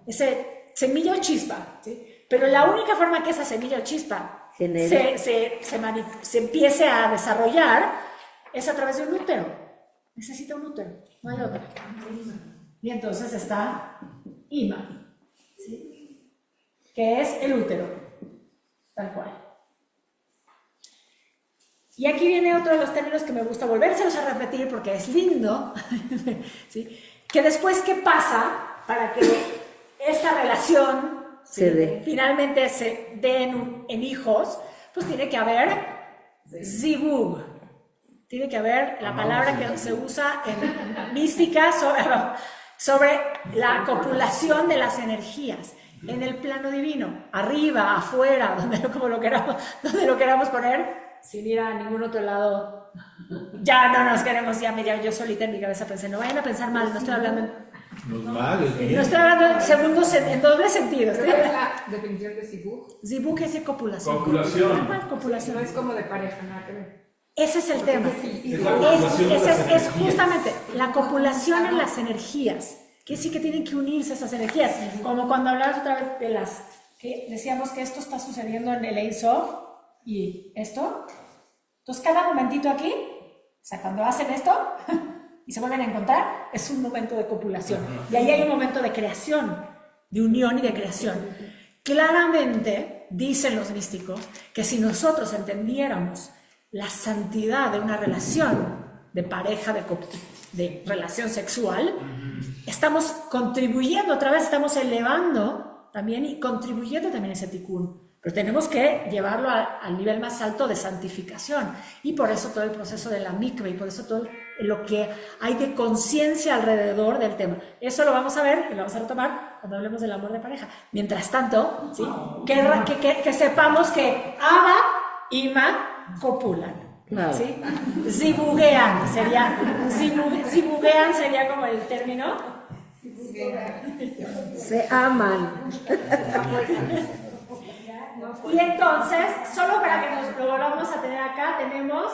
Ese semilla o chispa, ¿sí? Pero la única forma que esa semilla o chispa se empiece a desarrollar es a través de un útero. Necesita un útero, no hay otra. Y entonces está Ima, ¿sí? Que es el útero, tal cual. Y aquí viene otro de los términos que me gusta volvérselos a repetir porque es lindo, ¿sí? Que después, ¿qué pasa para que esta relación finalmente se dé en hijos? Pues tiene que haber zibug, tiene que haber la palabra que se usa en mística sobre la copulación de las energías en el plano divino, arriba, afuera, donde lo queramos poner. Sin ir a ningún otro lado, ya no nos queremos, ya yo solita en mi cabeza pensé, no vayan a pensar mal, no estoy hablando no estoy hablando en doble sentido. ¿Cuál es la definición de Zibug? Zibug es copulación. Copulación. No es como de pareja, nada que ver. Ese es el tema. Es justamente la copulación en las energías, que sí que tienen que unirse esas energías, como cuando hablabas otra vez de que decíamos que esto está sucediendo en el Ein Sof. Y esto, entonces cada momentito aquí, o sea, cuando hacen esto y se vuelven a encontrar, es un momento de copulación. Y ahí hay un momento de creación, de unión y de creación. Claramente, dicen los místicos, que si nosotros entendiéramos la santidad de una relación de pareja, de relación sexual, estamos contribuyendo otra vez, estamos elevando también y contribuyendo también a ese tikkun. Pero tenemos que llevarlo al nivel más alto de santificación. Y por eso todo el proceso de la mikve, y por eso todo lo que hay de conciencia alrededor del tema. Eso lo vamos a ver y lo vamos a retomar cuando hablemos del amor de pareja. Mientras tanto, ¿sí? que sepamos que Abba y Ima copulan. Claro. ¿Sí? Zibugean sería como el término. Se aman. Y entonces, solo para que nos lo volvamos a tener acá, tenemos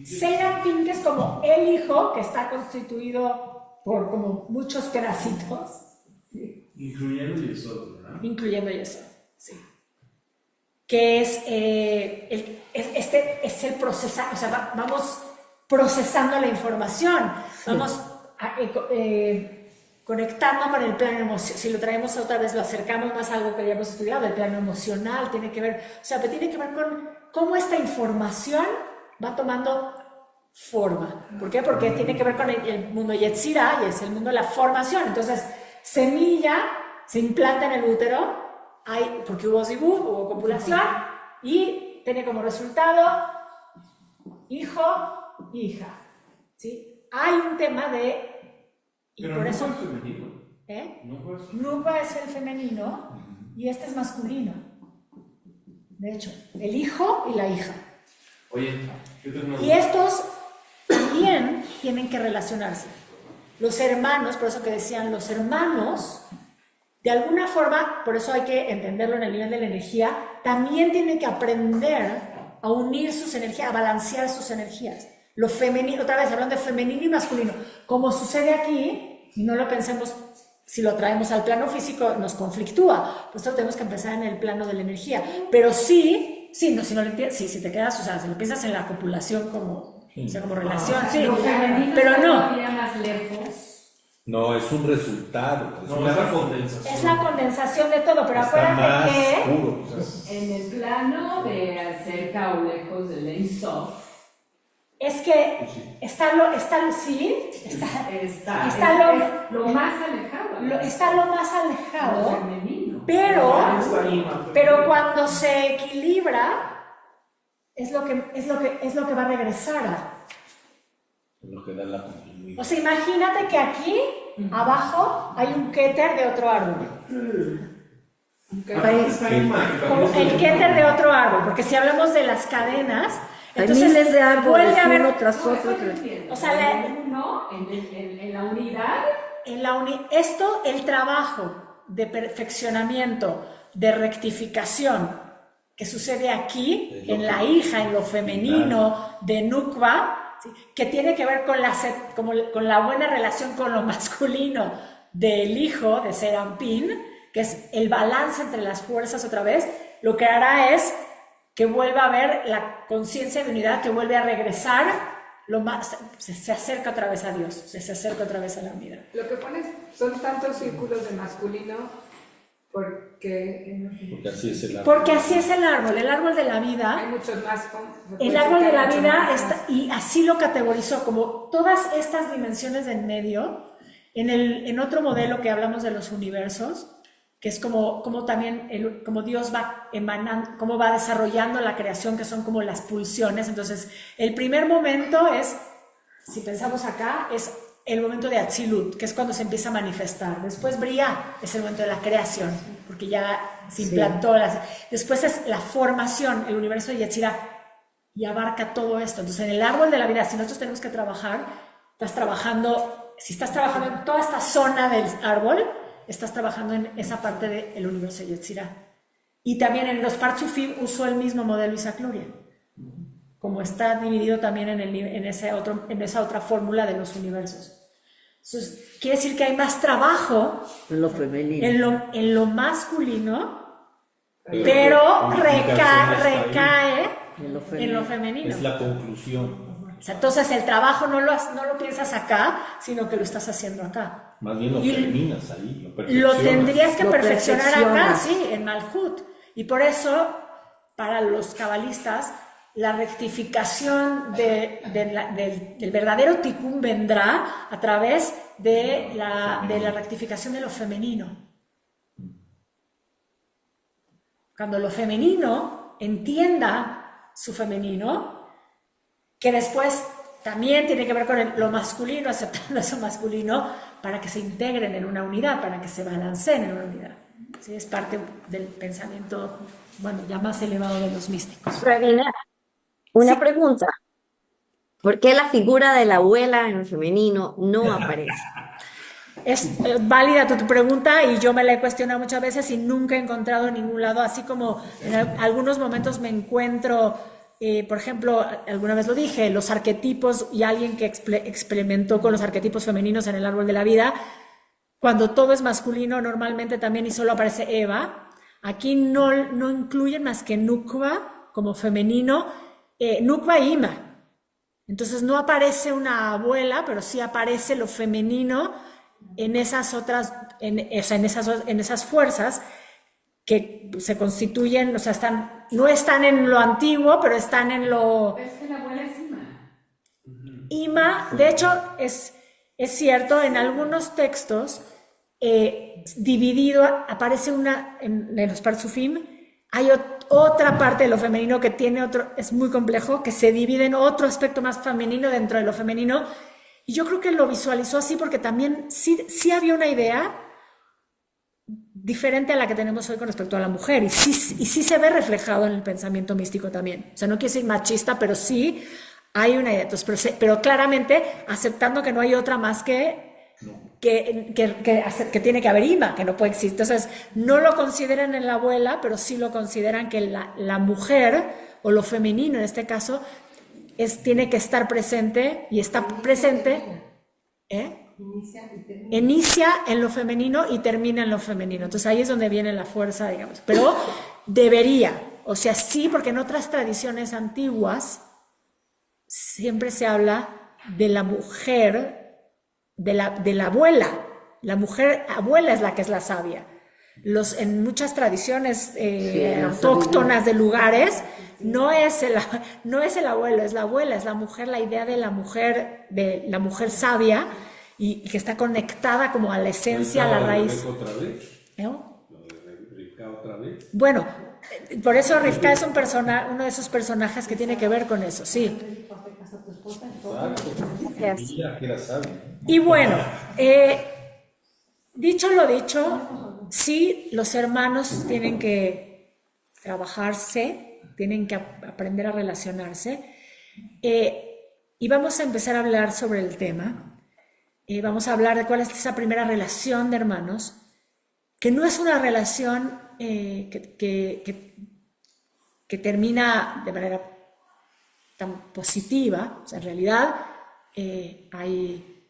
Serampín, que es como el hijo que está constituido por como muchos pedacitos, ¿sí? Incluyendo Yesod, ¿verdad? incluyendo eso, sí. Que es, es el procesar, o sea, vamos procesando la información, vamos conectando con el plano emocional. Si lo traemos otra vez, lo acercamos más a algo que hayamos estudiado, el plano emocional, tiene que ver, o sea, tiene que ver con cómo esta información va tomando forma. ¿Por qué? Porque tiene que ver con el mundo Yetzirah, y es el mundo de la formación. Entonces, semilla se implanta en el útero, porque hubo zibur, hubo copulación, y tiene como resultado hijo, hija. ¿Sí? Hay un tema de... Y Pero por no eso... es femenino. ¿Eh? No es Nuba es el femenino y este es masculino. De hecho, el hijo y la hija. Oye, yo tengo una Y estos también tienen que relacionarse. Los hermanos, por eso que decían los hermanos, de alguna forma, por eso hay que entenderlo en el nivel de la energía, también tienen que aprender a unir sus energías, a balancear sus energías. Lo femenino, otra vez hablando de femenino y masculino, como sucede aquí, y no lo pensemos, si lo traemos al plano físico nos conflictúa, por eso tenemos que empezar en el plano de la energía, pero sí, no, si no lo entiendes, sí, si te quedas, o sea, si lo piensas en la copulación como, o sea, como relación, sí, Lo femenino pero está no. todavía más lejos. No, es un resultado. No, es la condensación. Es la condensación de todo, pero Está acuérdate más que puro. O sea, En el plano de cerca o lejos del Ein Sof, es que está lo más alejado. está lo más Lo alejado, femenino. pero cuando se equilibra es lo que va a regresar. lo que da la continuidad. O sea, imagínate que aquí abajo hay un kéter de otro árbol. Como el kéter de otro árbol, porque si hablamos de las cadenas, Hay entonces miles de árboles, vuelve a haber uno tras No, otro. eso lo entiendo. O sea, uno, en la unidad, el trabajo de perfeccionamiento, de rectificación que sucede aquí, en la hija, en lo femenino, de Nukva, ¿sí? Que tiene que ver con la buena relación con lo masculino del hijo de Serampín, que es el balance entre las fuerzas otra vez, lo que hará es que vuelva a haber la conciencia de unidad, que vuelve a regresar, se acerca otra vez a Dios, se acerca otra vez a la unidad. Lo que pones son tantos círculos de masculino porque Porque así es el arte. Porque así es el árbol de la vida. hay muchos más. El árbol de la vida y así lo categorizó, como todas estas dimensiones del medio, en otro modelo que hablamos de los universos, que es como también como Dios va emanando, cómo va desarrollando la creación, que son como las pulsiones. Entonces, el primer momento es, si pensamos acá, es el momento de Atzilut, que es cuando se empieza a manifestar. Después Bria es el momento de la creación, porque ya se implantó. Después es la formación, el universo de Yetzirah, y abarca todo esto. Entonces, en el árbol de la vida, si nosotros tenemos que trabajar, si estás trabajando en toda esta zona del árbol, estás trabajando en esa parte del universo de Yetzirah. Y también en los Partsufim usó el mismo modelo Isaac Luria, como está dividido también en esa otra fórmula de los universos. Entonces, quiere decir que hay más trabajo En lo femenino. en lo masculino, pero recae en lo femenino. Es la conclusión. O sea, entonces el trabajo no lo piensas acá, sino que lo estás haciendo acá. Más bien lo terminas ahí, lo Lo perfeccionas. tendrías que Lo perfeccionar acá, perfeccionas. sí, en Malhut. Y por eso, para los cabalistas, la rectificación del verdadero tikkun vendrá a través de la rectificación de lo femenino. Cuando lo femenino entienda su femenino, que después también tiene que ver con lo masculino, aceptando eso masculino, para que se integren en una unidad, para que se balanceen en una unidad. ¿Sí? Es parte del pensamiento, bueno, ya más elevado de los místicos. Pravina, una pregunta. ¿Por qué la figura de la abuela en el femenino no aparece? Es válida tu pregunta y yo me la he cuestionado muchas veces y nunca he encontrado en ningún lado, así como en algunos momentos me encuentro, por ejemplo, alguna vez lo dije, los arquetipos y alguien que experimentó con los arquetipos femeninos en el árbol de la vida, cuando todo es masculino normalmente también y solo aparece Eva. Aquí no incluyen más que Nukva como femenino, Nukva y Ima. Entonces no aparece una abuela, pero sí aparece lo femenino en esas otras, en esas fuerzas que se constituyen, o sea, no están en lo antiguo, pero están en lo... Es que la abuela es Ima. Ima, de hecho, es cierto, en algunos textos, dividido, aparece en los Parsufim, hay otra parte de lo femenino que tiene es muy complejo, que se divide en otro aspecto más femenino dentro de lo femenino, y yo creo que lo visualizó así porque también sí había una idea diferente a la que tenemos hoy con respecto a la mujer, y sí se ve reflejado en el pensamiento místico también. O sea, no quiero decir machista, pero sí hay una idea. Entonces, pero claramente aceptando que no hay otra más que tiene que haber Ima, que no puede existir. Entonces, no lo consideran en la abuela, pero sí lo consideran que la mujer, o lo femenino en este caso, tiene que estar presente, y está presente. Inicia en lo femenino y termina en lo femenino. Entonces ahí es donde viene la fuerza, digamos. Pero debería, o sea, sí, porque en otras tradiciones antiguas siempre se habla de la mujer, de la abuela. La mujer abuela es la que es la sabia. En muchas tradiciones autóctonas de lugares, no es el abuelo, es la abuela, es la mujer, la idea de la mujer sabia, y que está conectada como a la esencia, a la raíz. ¿Otra vez? ¿Lo de Rivka otra vez? Bueno, por eso Rivka es uno de esos personajes que tiene que ver con eso, sí. Mira, que era sabia. Y bueno, dicho lo dicho, sí, los hermanos tienen que trabajarse, tienen que aprender a relacionarse, y vamos a empezar a hablar sobre el tema. Vamos a hablar de cuál es esa primera relación de hermanos, que no es una relación que termina de manera tan positiva. O sea, en realidad hay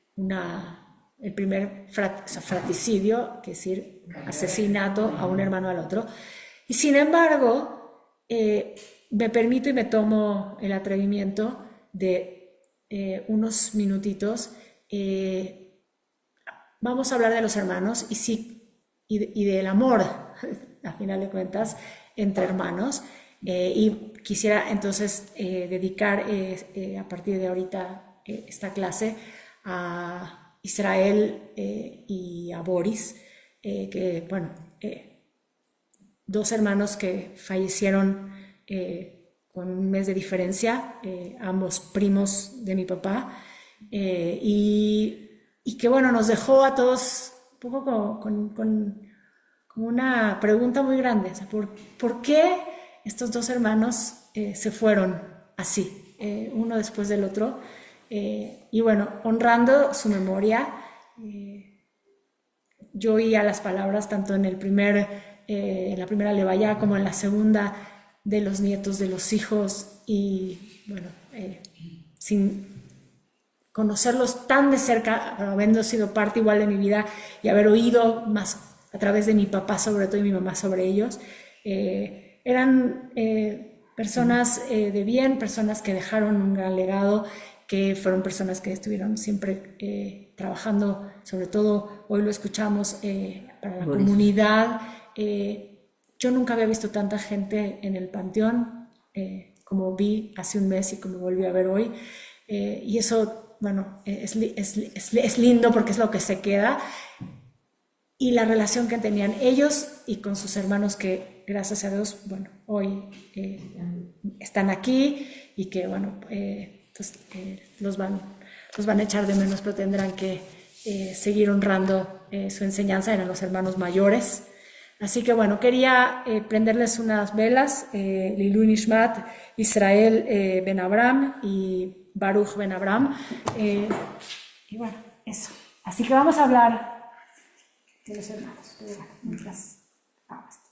el primer fraticidio, que es decir, asesinato a un hermano al otro. Y sin embargo, me permito y me tomo el atrevimiento de unos minutitos. Vamos a hablar de los hermanos y del amor, a final de cuentas, entre hermanos. Y quisiera entonces dedicar a partir de ahorita esta clase a Israel y a Boris, que, bueno, dos hermanos que fallecieron con un mes de diferencia, ambos primos de mi papá. Y que bueno, nos dejó a todos un poco con una pregunta muy grande. O sea, ¿por qué estos dos hermanos se fueron así, uno después del otro? Y bueno, honrando su memoria, yo oía las palabras tanto en la primera levaya como en la segunda, de los nietos, de los hijos, y bueno, sin conocerlos tan de cerca, habiendo sido parte igual de mi vida y haber oído más a través de mi papá sobre todo y mi mamá sobre ellos, eran personas de bien, personas que dejaron un gran legado, que fueron personas que estuvieron siempre trabajando, sobre todo hoy lo escuchamos, para la comunidad. Yo nunca había visto tanta gente en el panteón como vi hace un mes y como volví a ver hoy, y eso, bueno, es lindo porque es lo que se queda, y la relación que tenían ellos y con sus hermanos, que gracias a Dios, bueno, hoy están aquí, y que bueno, pues, los van a echar de menos, pero tendrán que seguir honrando su enseñanza. Eran los hermanos mayores. Así que bueno, quería prenderles unas velas, Lilu Nishmat, Israel Ben Abraham y Baruch Ben Abraham. Y bueno, eso. Así que vamos a hablar de los hermanos. Pero bueno, mientras hago esto.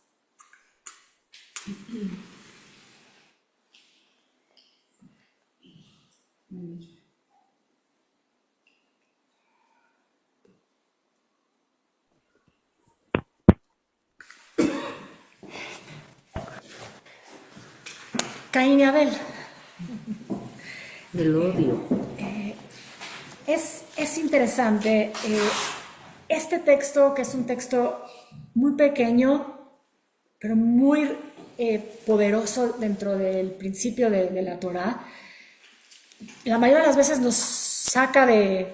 Caín y Abel. El odio. Es interesante este texto, que es un texto muy pequeño, pero muy poderoso dentro del principio de la Torá. La mayoría de las veces nos saca de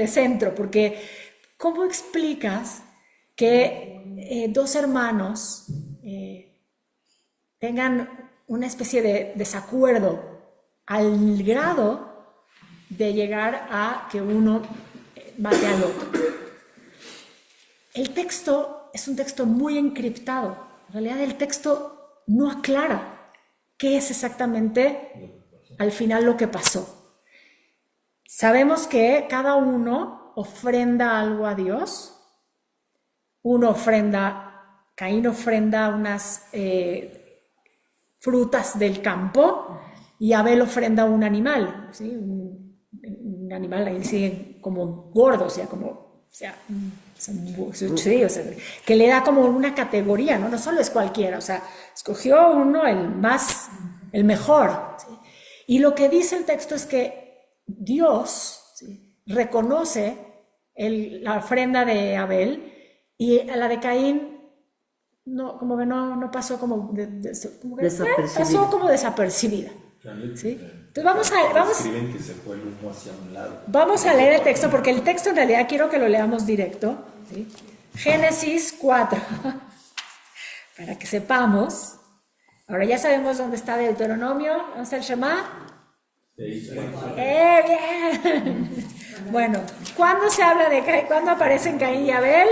centro, porque ¿cómo explicas que dos hermanos tengan una especie de desacuerdo al grado de llegar a que uno mate al otro? El texto es un texto muy encriptado. En realidad el texto no aclara qué es exactamente al final lo que pasó. Sabemos que cada uno ofrenda algo a Dios. Caín ofrenda unas frutas del campo y Abel ofrenda un animal, ¿sí? Un animal ahí sí, como gordo, o sea, que le da como una categoría, ¿no? No solo es cualquiera, o sea, escogió uno el mejor, ¿sí? Y lo que dice el texto es que Dios, ¿sí?, reconoce la ofrenda de Abel y la de Caín no, como que no pasó como, pasó como desapercibida. ¿Sí? Entonces Escriben que se fue el humo hacia un lado. vamos a leer el texto, porque el texto en realidad quiero que lo leamos directo, ¿sí? Génesis 4, para que sepamos. Ahora ya sabemos dónde está Deuteronomio, ¿dónde está el Shema? Bien. Bueno, ¿cuándo se habla de Caín? ¿Cuándo aparecen Caín y Abel?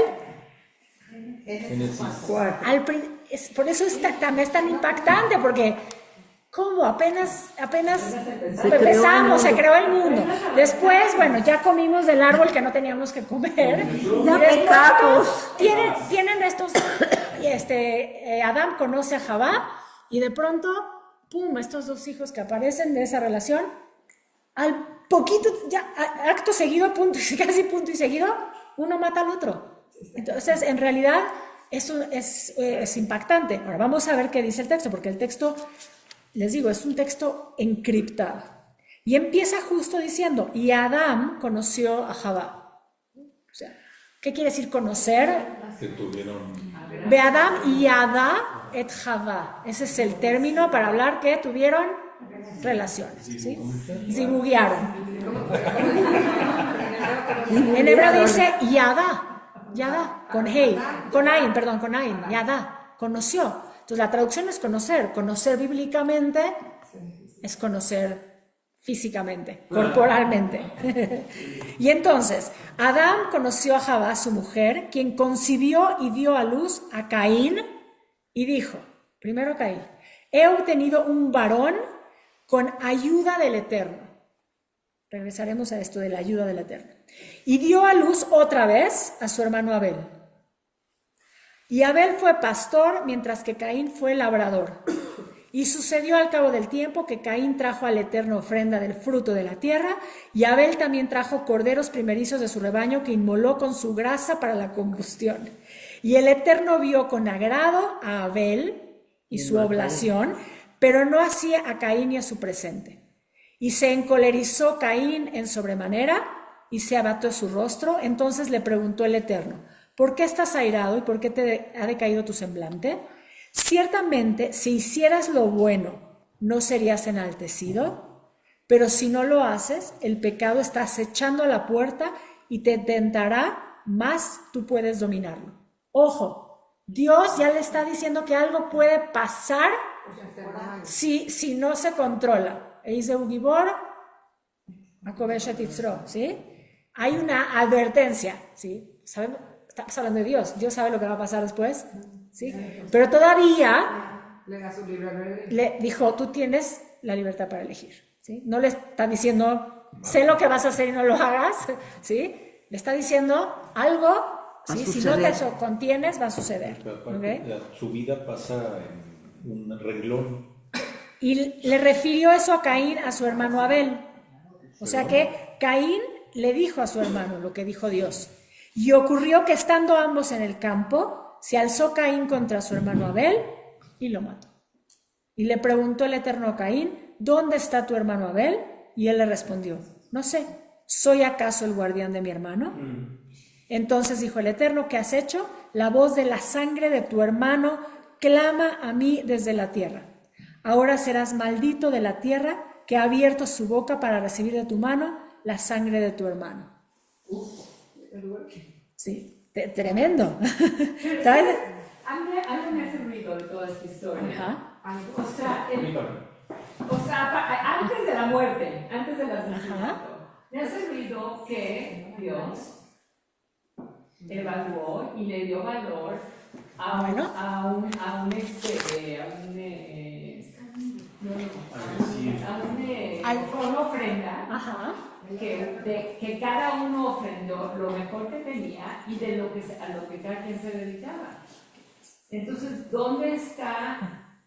Génesis. Por eso también es tan impactante, porque ¿cómo? Apenas empezamos, se creó el mundo. Después, bueno, ya comimos del árbol que no teníamos que comer. Ya pecamos. Tienen estos, Adán conoce a Javá y de pronto, pum, estos dos hijos que aparecen de esa relación, al poquito, ya acto seguido, casi punto y seguido, uno mata al otro. Entonces, en realidad, eso es impactante. Ahora, vamos a ver qué dice el texto, porque el texto, les digo, es un texto encriptado. Y empieza justo diciendo, y Adán conoció a Javá. O sea, ¿qué quiere decir conocer? Que tuvieron. Ve Adán y Adá et Javá. Ese es el término para hablar que tuvieron relaciones. ¿Sí? Zibuguearon. En hebreo dice Yadá, con Ain, Yadá, conoció. Entonces la traducción es conocer bíblicamente es conocer físicamente, corporalmente. Y entonces, Adán conoció a Javá, su mujer, quien concibió y dio a luz a Caín, y dijo, primero Caín, he obtenido un varón con ayuda del Eterno. Regresaremos a esto de la ayuda del Eterno. Y dio a luz otra vez a su hermano Abel. Y Abel fue pastor, mientras que Caín fue labrador. Y sucedió al cabo del tiempo que Caín trajo al Eterno ofrenda del fruto de la tierra, y Abel también trajo corderos primerizos de su rebaño que inmoló con su grasa para la combustión. Y el Eterno vio con agrado a Abel y su oblación, pero no hacía a Caín y a su presente. Y se encolerizó Caín en sobremanera, y se abató su rostro. Entonces le preguntó el Eterno, ¿por qué estás airado y por qué te ha decaído tu semblante? Ciertamente, si hicieras lo bueno, ¿no serías enaltecido? Pero si no lo haces, el pecado está acechando a la puerta y te tentará, más tú puedes dominarlo. Ojo, Dios ya le está diciendo que algo puede pasar si no se controla. ¿Sí? Hay una advertencia, ¿sí? Estamos hablando de Dios. Dios sabe lo que va a pasar después, ¿sí? Pero todavía le da su libre albedrío. le dijo, tú tienes la libertad para elegir, ¿sí? No le está diciendo, sé lo que vas a hacer y no lo hagas, ¿sí? Le está diciendo algo, ¿sí? Si no te contienes, va a suceder. ¿Okay? Su vida pasa en un renglón. Y le refirió eso a Caín, a su hermano Abel. O sea que Caín le dijo a su hermano lo que dijo Dios. Y ocurrió que estando ambos en el campo, se alzó Caín contra su hermano Abel y lo mató. Y le preguntó el Eterno a Caín, ¿dónde está tu hermano Abel? Y él le respondió, no sé, ¿soy acaso el guardián de mi hermano? Entonces dijo el Eterno, ¿qué has hecho? La voz de la sangre de tu hermano clama a mí desde la tierra. Ahora serás maldito de la tierra que ha abierto su boca para recibir de tu mano la sangre de tu hermano. Sí, tremendo. ¿Sabes? Algo me hace ruido de toda esta historia. Ajá. O sea, antes de la muerte, antes del asesinato, me hace ruido que Dios evaluó y le dio valor a un ofrenda. Ajá. Que cada uno ofrendó lo mejor que tenía y de lo que a lo que cada quien se dedicaba. Entonces, ¿dónde está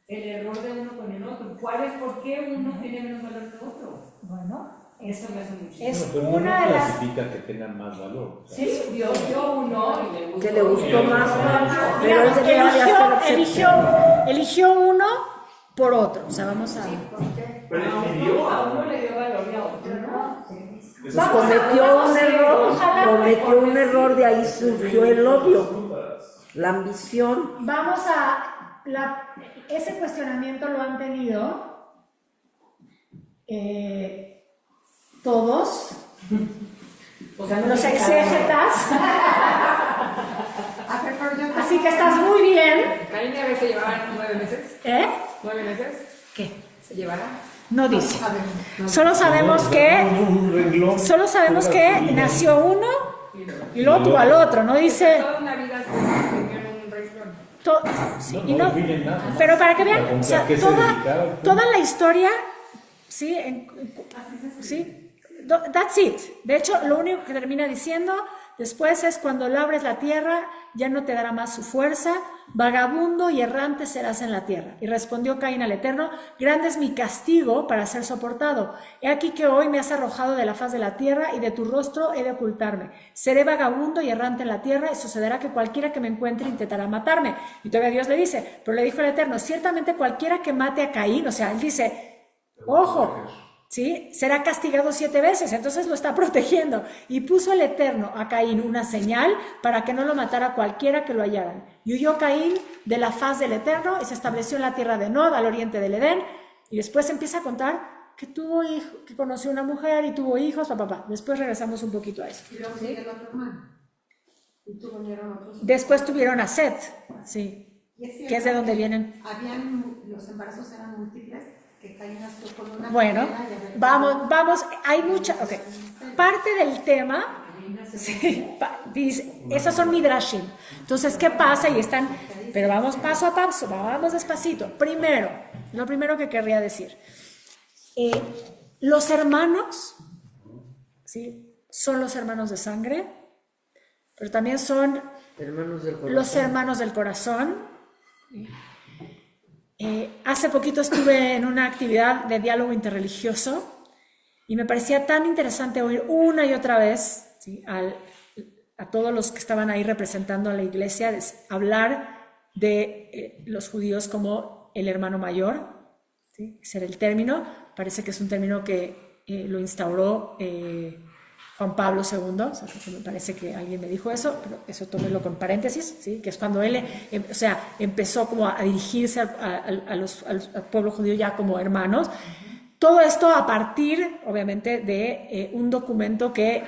el error de uno con el otro? ¿Por qué uno tiene menos valor que otro? Bueno, eso me hace mucho. es Pero una no de las... clasifica que tengan más valor. O sea, Sí, Dios dio uno y le gustó. Que le gustó más, pero él debería de hacer eligió uno por otro. O sea, vamos a... Prefirió A uno le dio valor y a otro no. Cometió un error, de ahí surgió el odio, la ambición. Vamos a... ese cuestionamiento lo han tenido todos los exégetas. Así que estás muy bien. Caín y Abel se llevaban 9 meses. ¿Eh? 9 meses. ¿Qué? ¿Se llevarán? No dice. Solo sabemos que nació uno y luego tuvo al otro. No dice... Toda una vida se tuvieron un renglón. Sí, no, y no, definen nada. pero para que vean, o sea, ¿A qué se dedicaron? toda la historia, sí, sí, that's it. De hecho, lo único que termina diciendo después es cuando labres la tierra, ya no te dará más su fuerza, vagabundo y errante serás en la tierra. Y respondió Caín al Eterno, grande es mi castigo para ser soportado. He aquí que hoy me has arrojado de la faz de la tierra y de tu rostro he de ocultarme. Seré vagabundo y errante en la tierra y sucederá que cualquiera que me encuentre intentará matarme. Y todavía Dios le dice, pero le dijo el Eterno, ciertamente cualquiera que mate a Caín, o sea, él dice, ojo, ¿sí? Será castigado 7 veces, entonces lo está protegiendo. Y puso el Eterno a Caín una señal para que no lo matara cualquiera que lo hallaran. Y huyó Caín de la faz del Eterno y se estableció en la tierra de Nod, al oriente del Edén. Y después empieza a contar que tuvo que conoció una mujer y tuvo hijos, papá. Después regresamos un poquito a eso. Y luego sigue el otro hermano. Y tuvieron otros. Después tuvieron a Set, sí, que es de donde vienen. Los embarazos eran múltiples. Que Caín nació con una bueno, primera y Abel vamos, hay mucha, ok, parte del tema, sí, dice, esas son midrashim, entonces, ¿qué pasa? Y están, pero vamos paso a paso, vamos despacito. Primero, lo primero que querría decir, los hermanos, ¿sí? Son los hermanos de sangre, pero también son los hermanos del corazón. Hace poquito estuve en una actividad de diálogo interreligioso y me parecía tan interesante oír una y otra vez, ¿sí? A todos los que estaban ahí representando a la iglesia hablar de los judíos como el hermano mayor, ¿sí? Ese era el término, parece que es un término que lo instauró Juan Pablo II, o sea, me parece que alguien me dijo eso, pero eso tómelo con paréntesis, ¿sí? Que es cuando él empezó como a dirigirse al pueblo judío ya como hermanos. Todo esto a partir, obviamente, de un documento que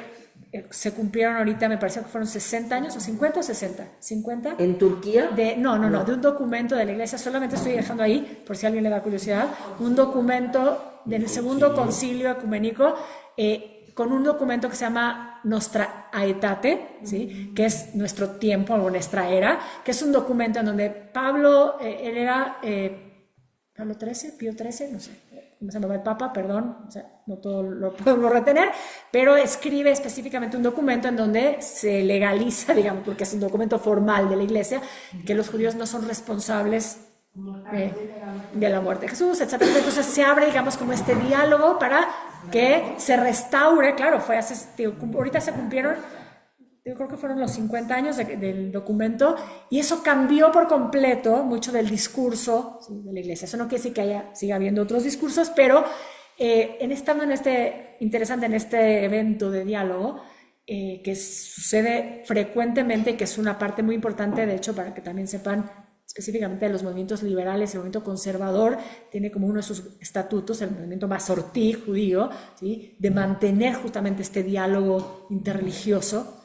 se cumplieron ahorita, me parece que fueron 60 años, o 50 o 60, 50. ¿En Turquía? No, de un documento de la iglesia, solamente estoy dejando ahí, por si a alguien le da curiosidad, un documento del segundo concilio ecuménico, con un documento que se llama Nostra Aetate, ¿sí? Que es nuestro tiempo o nuestra era, que es un documento en donde Pablo, él era Pablo XIII, Pío XIII, no sé cómo se llamaba el Papa, perdón, o sea, no todo lo puedo retener, pero escribe específicamente un documento en donde se legaliza, digamos, porque es un documento formal de la iglesia, que los judíos no son responsables de la muerte de Jesús, etc. Entonces se abre, digamos, como este diálogo para que se restaure, claro, ahorita se cumplieron yo creo que fueron los 50 años del documento, y eso cambió por completo mucho del discurso, ¿sí?, de la iglesia. Eso no quiere decir que siga habiendo otros discursos, pero estando interesante en este evento de diálogo, que sucede frecuentemente y que es una parte muy importante, de hecho, para que también sepan específicamente de los movimientos liberales, el movimiento conservador tiene como uno de sus estatutos, el movimiento masortí judío, ¿sí?, de mantener justamente este diálogo interreligioso.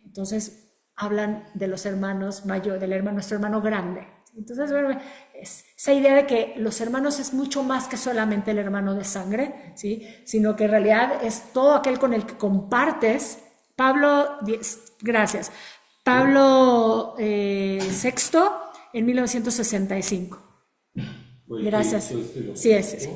Entonces hablan de los hermanos mayores, nuestro hermano grande. Entonces, bueno, esa idea de que los hermanos es mucho más que solamente el hermano de sangre, ¿sí?, sino que en realidad es todo aquel con el que compartes. Gracias. Pablo VI en 1965. Gracias. Sí, sí.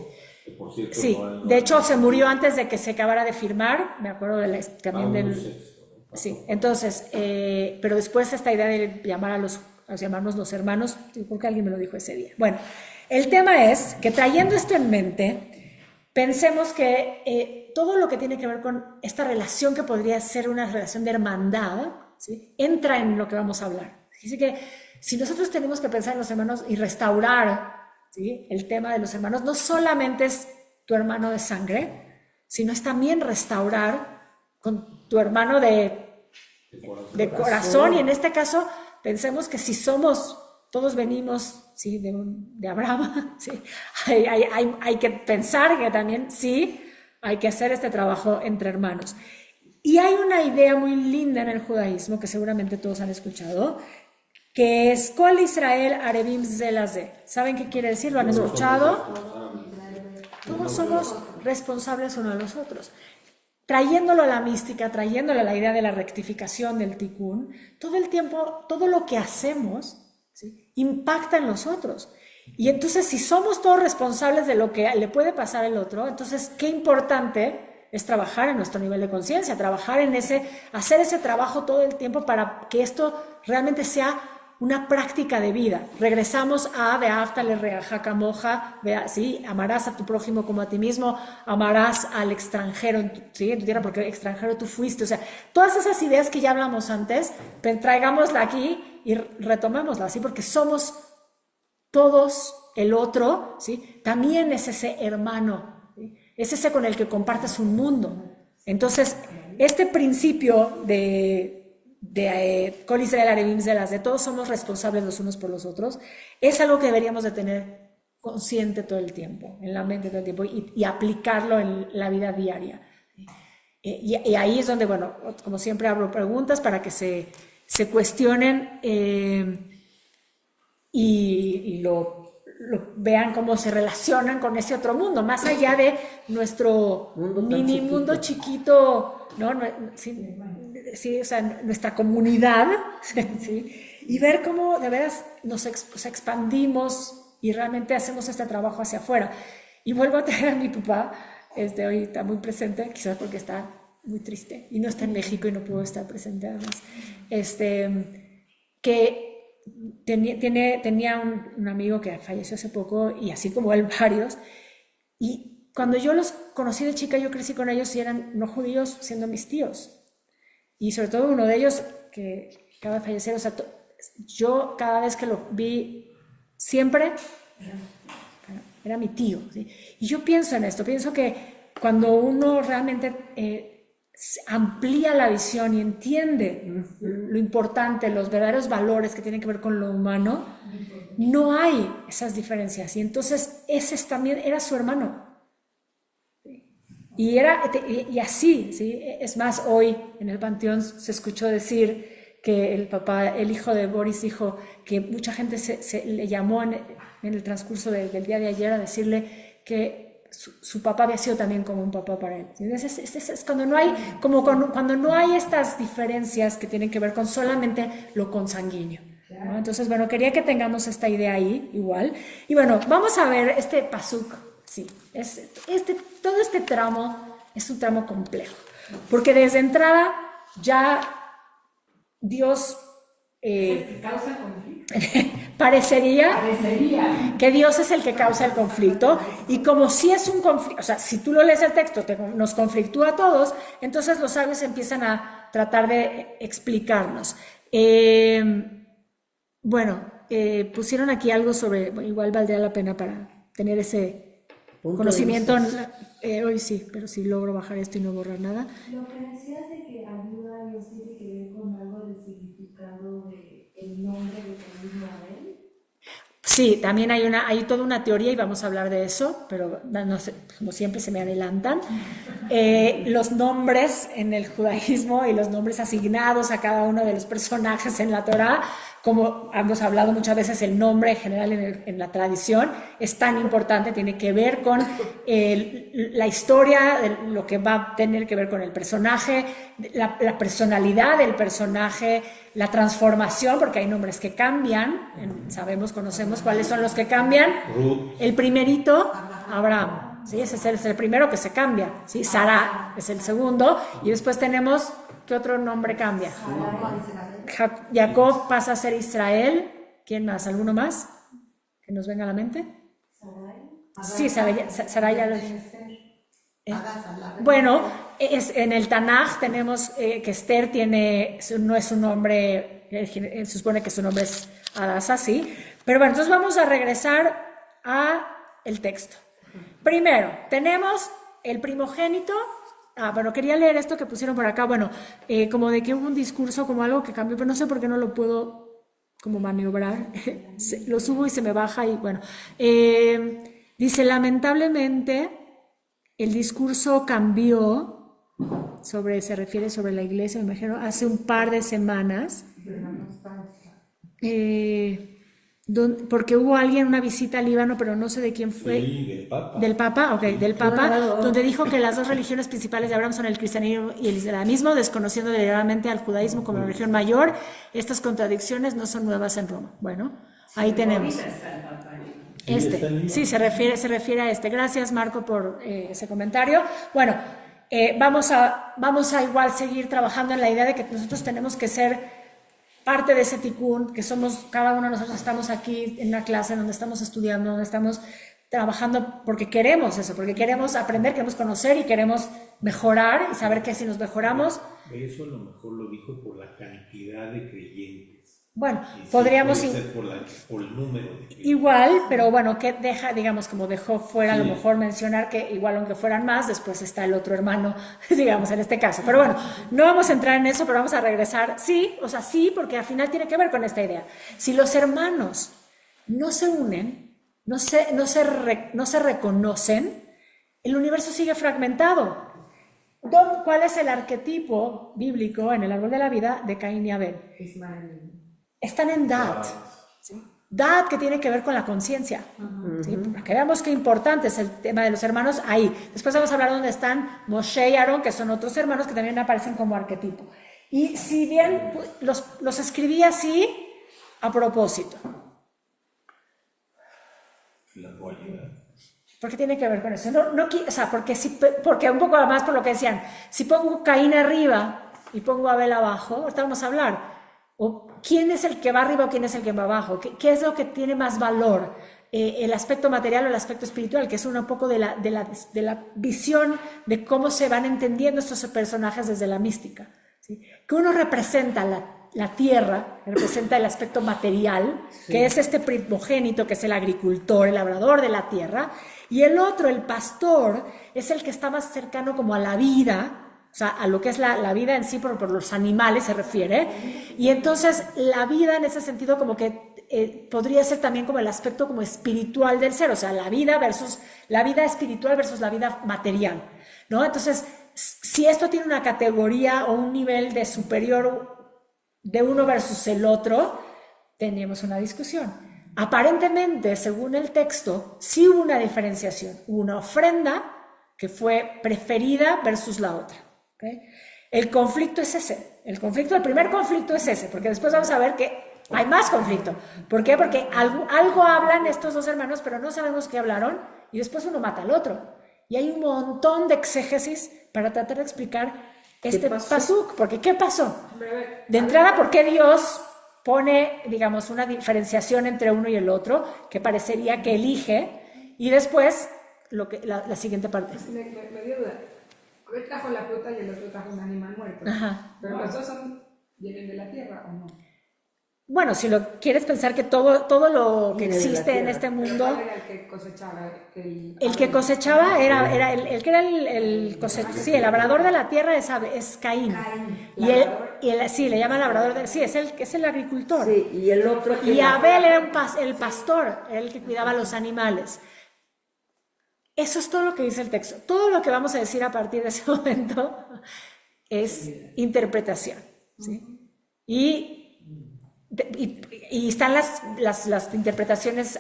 Sí, de hecho se murió antes de que se acabara de firmar, me acuerdo también del... Sí, entonces, pero después esta idea de llamarnos los hermanos, yo creo que alguien me lo dijo ese día. Bueno, el tema es que trayendo esto en mente, pensemos que todo lo que tiene que ver con esta relación que podría ser una relación de hermandad, ¿sí?, entra en lo que vamos a hablar. Así que si nosotros tenemos que pensar en los hermanos y restaurar, ¿sí?, el tema de los hermanos, no solamente es tu hermano de sangre, sino es también restaurar con tu hermano de corazón. Y en este caso pensemos que si todos venimos, ¿sí?, de Abraham, ¿sí?, hay que pensar que también sí hay que hacer este trabajo entre hermanos. Y hay una idea muy linda en el judaísmo que seguramente todos han escuchado, que es Kol Israel Arevim Ze Laze. ¿Saben qué quiere decir? ¿Lo han escuchado? Todos somos responsables unos de los otros. Trayéndolo a la mística, trayéndolo a la idea de la rectificación del tikkun, todo el tiempo, todo lo que hacemos, ¿sí?, impacta en los otros. Y entonces, si somos todos responsables de lo que le puede pasar al otro, entonces, qué importante es trabajar en nuestro nivel de conciencia, trabajar en hacer ese trabajo todo el tiempo para que esto realmente sea una práctica de vida. Regresamos a Ve'ahavta lereaja kamoja, ¿sí?, amarás a tu prójimo como a ti mismo, amarás al extranjero en tu tierra, porque extranjero tú fuiste. O sea, todas esas ideas que ya hablamos antes, traigámosla aquí y retomémosla, ¿sí?, porque somos todos el otro, ¿sí?, también es ese hermano, ¿sí?, es ese con el que compartes un mundo. Entonces, este principio de Kol Israel Arevim Ze Laze, de todos somos responsables los unos por los otros, es algo que deberíamos de tener consciente todo el tiempo, en la mente todo el tiempo, y aplicarlo en la vida diaria. Y ahí es donde, bueno, como siempre abro preguntas para que se cuestionen y lo vean cómo se relacionan con ese otro mundo, más allá de nuestro mini mundo chiquito, ¿no? Sí, o sea, nuestra comunidad, ¿sí?, y ver cómo de veras nos expandimos y realmente hacemos este trabajo hacia afuera. Y vuelvo a traer a mi papá, hoy está muy presente, quizás porque está muy triste y no está en México y no pudo estar presente además, que tenía un amigo que falleció hace poco, y así como él varios, y cuando yo los conocí de chica, yo crecí con ellos y eran no judíos siendo mis tíos. Y sobre todo uno de ellos que acaba de fallecer, o sea, yo cada vez que lo vi, siempre era mi tío, ¿sí? Y yo pienso en esto, pienso que cuando uno realmente amplía la visión y entiende lo importante, los verdaderos valores que tienen que ver con lo humano, no hay esas diferencias. Y entonces ese también era su hermano. Y así, ¿sí? Es más, hoy en el Panteón se escuchó decir que el hijo de Boris dijo que mucha gente le llamó en el transcurso del día de ayer a decirle que su papá había sido también como un papá para él. Es cuando no hay, cuando no hay estas diferencias que tienen que ver con solamente lo consanguíneo, ¿no? Entonces, bueno, quería que tengamos esta idea ahí igual. Y bueno, vamos a ver este pasuk. Sí, todo este tramo es un tramo complejo, porque desde entrada ya Dios Es el que causa conflicto. parecería Parecería. que Dios es el que causa el conflicto, y como si es un conflicto, o sea, si tú lo lees el texto, nos conflictúa a todos, entonces los sabios empiezan a tratar de explicarnos. Pusieron aquí algo sobre, igual valdría la pena para tener ese conocimiento, hoy sí, pero si logro bajar esto y no borrar nada. Lo que decías de que ayuda a Dios tiene que ver con algo del significado del nombre de mismo Abel. Sí, también hay toda una teoría y vamos a hablar de eso, pero no sé, como siempre se me adelantan. Los nombres en el judaísmo y los nombres asignados a cada uno de los personajes en la Torá, como hemos hablado muchas veces, el nombre en general en la tradición es tan importante, tiene que ver con la historia, lo que va a tener que ver con el personaje, la personalidad del personaje, la transformación, porque hay nombres que cambian, conocemos cuáles son los que cambian. Ruth. El primerito, Abraham, ¿sí? Ese es el primero que se cambia, ¿sí? Sara es el segundo, y después tenemos, ¿qué otro nombre cambia? Jacob pasa a ser Israel. ¿Quién más? ¿Alguno más que nos venga a la mente? Sí, Sarai ya lo dije. Bueno, en el Tanaj tenemos que Esther no es un nombre, se supone que su nombre es Adasa, sí. Pero bueno, entonces vamos a regresar a el texto. Primero, tenemos el primogénito. Bueno, quería leer esto que pusieron por acá, bueno, como de que hubo un discurso, como algo que cambió, pero no sé por qué no lo puedo como maniobrar, lo subo y se me baja y bueno, dice, lamentablemente el discurso cambió, se refiere sobre la iglesia, me imagino, hace un par de semanas, porque hubo una visita al Líbano, pero no sé de quién fue. Sí, del Papa. Del Papa, del Papa, Claro. donde dijo que las dos religiones principales de Abraham son el cristianismo y el islamismo, desconociendo deliberadamente al judaísmo como la religión mayor. Estas contradicciones no son nuevas en Roma. Bueno, ahí tenemos. Sí, se refiere a este. Gracias, Marco, por ese comentario. Bueno, vamos a igual seguir trabajando en la idea de que nosotros tenemos que ser parte de ese tikkun, que somos, cada uno de nosotros estamos aquí en una clase donde estamos estudiando, donde estamos trabajando porque queremos eso, porque queremos aprender, queremos conocer y queremos mejorar y saber que si nos mejoramos... Eso a lo mejor lo dijo por la cantidad de creyentes. Bueno, Y sí, podríamos... puede ser por el número de creyentes. Igual, pero bueno, que digamos, como dejó fuera, a lo mejor mencionar que igual aunque fueran más, después está el otro hermano, digamos, en este caso. Pero bueno, no vamos a entrar en eso, pero vamos a regresar. Sí, porque al final tiene que ver con esta idea. Si los hermanos no se unen, no se reconocen, el universo sigue fragmentado. ¿Cuál es el arquetipo bíblico en el árbol de la vida de Caín y Abel? Están en Dat. ¿Sí? Dat, que tiene que ver con la conciencia. ¿Sí? Para que veamos qué importante es el tema de los hermanos ahí. Después vamos a hablar dónde están Moshe y Aarón, que son otros hermanos que también aparecen como arquetipo. Y si bien los escribí así, a propósito. Porque tiene que ver con eso. Porque un poco más por lo que decían, si pongo Caín arriba y pongo a Abel abajo, ahorita vamos a hablar. O quién es el que va arriba o quién es el que va abajo, qué es lo que tiene más valor, el aspecto material o el aspecto espiritual, que es un poco de la visión de cómo se van entendiendo estos personajes desde la mística, ¿sí? Que uno representa la tierra, representa el aspecto material, sí, que es este primogénito, que es el agricultor, el labrador de la tierra, y el otro, el pastor, es el que está más cercano como a la vida, o sea, a lo que es la vida en sí, por los animales se refiere. Y entonces la vida en ese sentido como que podría ser también como el aspecto como espiritual del ser, o sea, la vida espiritual versus la vida material, ¿no? Entonces, si esto tiene una categoría o un nivel de superior de uno versus el otro, tenemos una discusión. Aparentemente, según el texto, sí hubo una diferenciación, hubo una ofrenda que fue preferida versus la otra. ¿Okay? El conflicto es ese, el primer conflicto es ese, porque después vamos a ver que hay más conflicto. ¿Por qué? Porque algo hablan estos dos hermanos, pero no sabemos qué hablaron, y después uno mata al otro. Y hay un montón de exégesis para tratar de explicar este pasuk, porque ¿qué pasó? De entrada, ¿por qué Dios pone, digamos, una diferenciación entre uno y el otro, que parecería que elige, y después la siguiente parte. Me dio duda. Él trajo la fruta y el otro trajo un animal muerto. Ajá. Pero los dos vienen de la tierra, ¿o no? Bueno, si lo quieres pensar que todo lo que Viene de la existe en tierra. este ¿Cuál mundo, era el que cosechaba? el que cosechaba era el que era sí, el labrador de la tierra es Caín. Sí, le llama labrador, sí, es el agricultor. Sí, y el otro que Y Abel era el pastor, era el que cuidaba los animales. Eso es todo lo que dice el texto. Todo lo que vamos a decir a partir de ese momento es interpretación, ¿sí? Y están las interpretaciones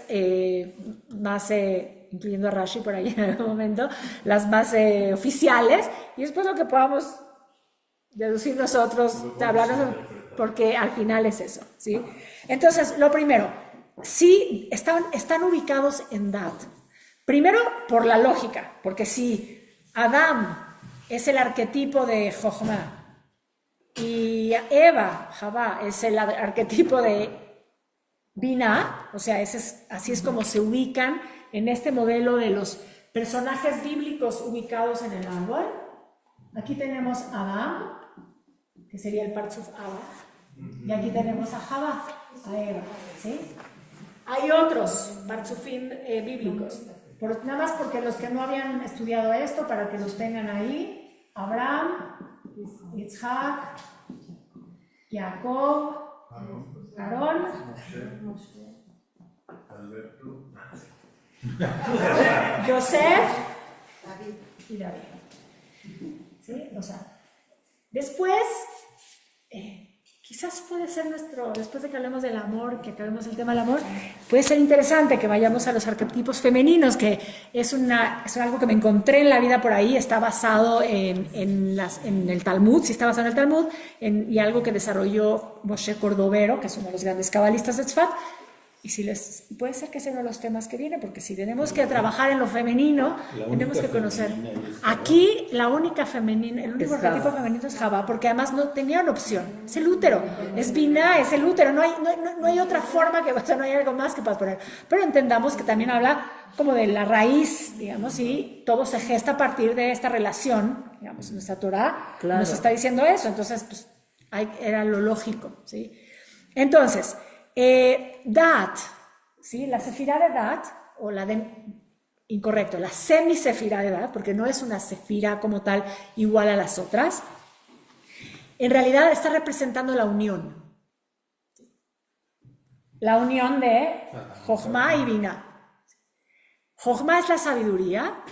más, incluyendo a Rashi por ahí en algún momento, las más oficiales, y después lo que podamos deducir nosotros, hablarnos, porque al final es eso, ¿sí? Entonces, lo primero, sí están ubicados en Dat. Primero, por la lógica, porque si Adam es el arquetipo de Jochma, y Eva, Javá, es el arquetipo de Binah, o sea, así es como se ubican en este modelo de los personajes bíblicos ubicados en el árbol. Aquí tenemos a Adam, que sería el Partzuf Abba, y aquí tenemos a Javá, a Eva, ¿sí? Hay otros Partzufim bíblicos, nada más porque los que no habían estudiado esto, para que los tengan ahí: Abraham, Yitzhak, Jacob, Aarón, Yosef y David. ¿Sí? O sea, después, quizás puede ser después de que hablemos del amor, que acabemos el tema del amor, puede ser interesante que vayamos a los arquetipos femeninos, que es algo que me encontré en la vida por ahí, está basado en el Talmud, sí está basado en el Talmud, y algo que desarrolló Moshe Cordovero, que es uno de los grandes cabalistas de Tzfat, y puede ser que sea uno de los temas que viene, porque si tenemos que trabajar en lo femenino, tenemos que conocer. Aquí el único arquetipo femenino es Javá, porque además no tenían opción. Es el útero, es Binah, es el útero, no hay otra forma, no hay algo más que puedas poner. Pero entendamos que también habla como de la raíz, digamos, y todo se gesta a partir de esta relación, digamos, nuestra Torah nos está diciendo eso, entonces pues era lo lógico, ¿sí? Entonces, Dat, ¿sí? La sefirá de Dat, o la semisefirá de Dat, porque no es una sefirá como tal igual a las otras, en realidad está representando la unión. La unión de Jochma y Binah. Jochma es la sabiduría,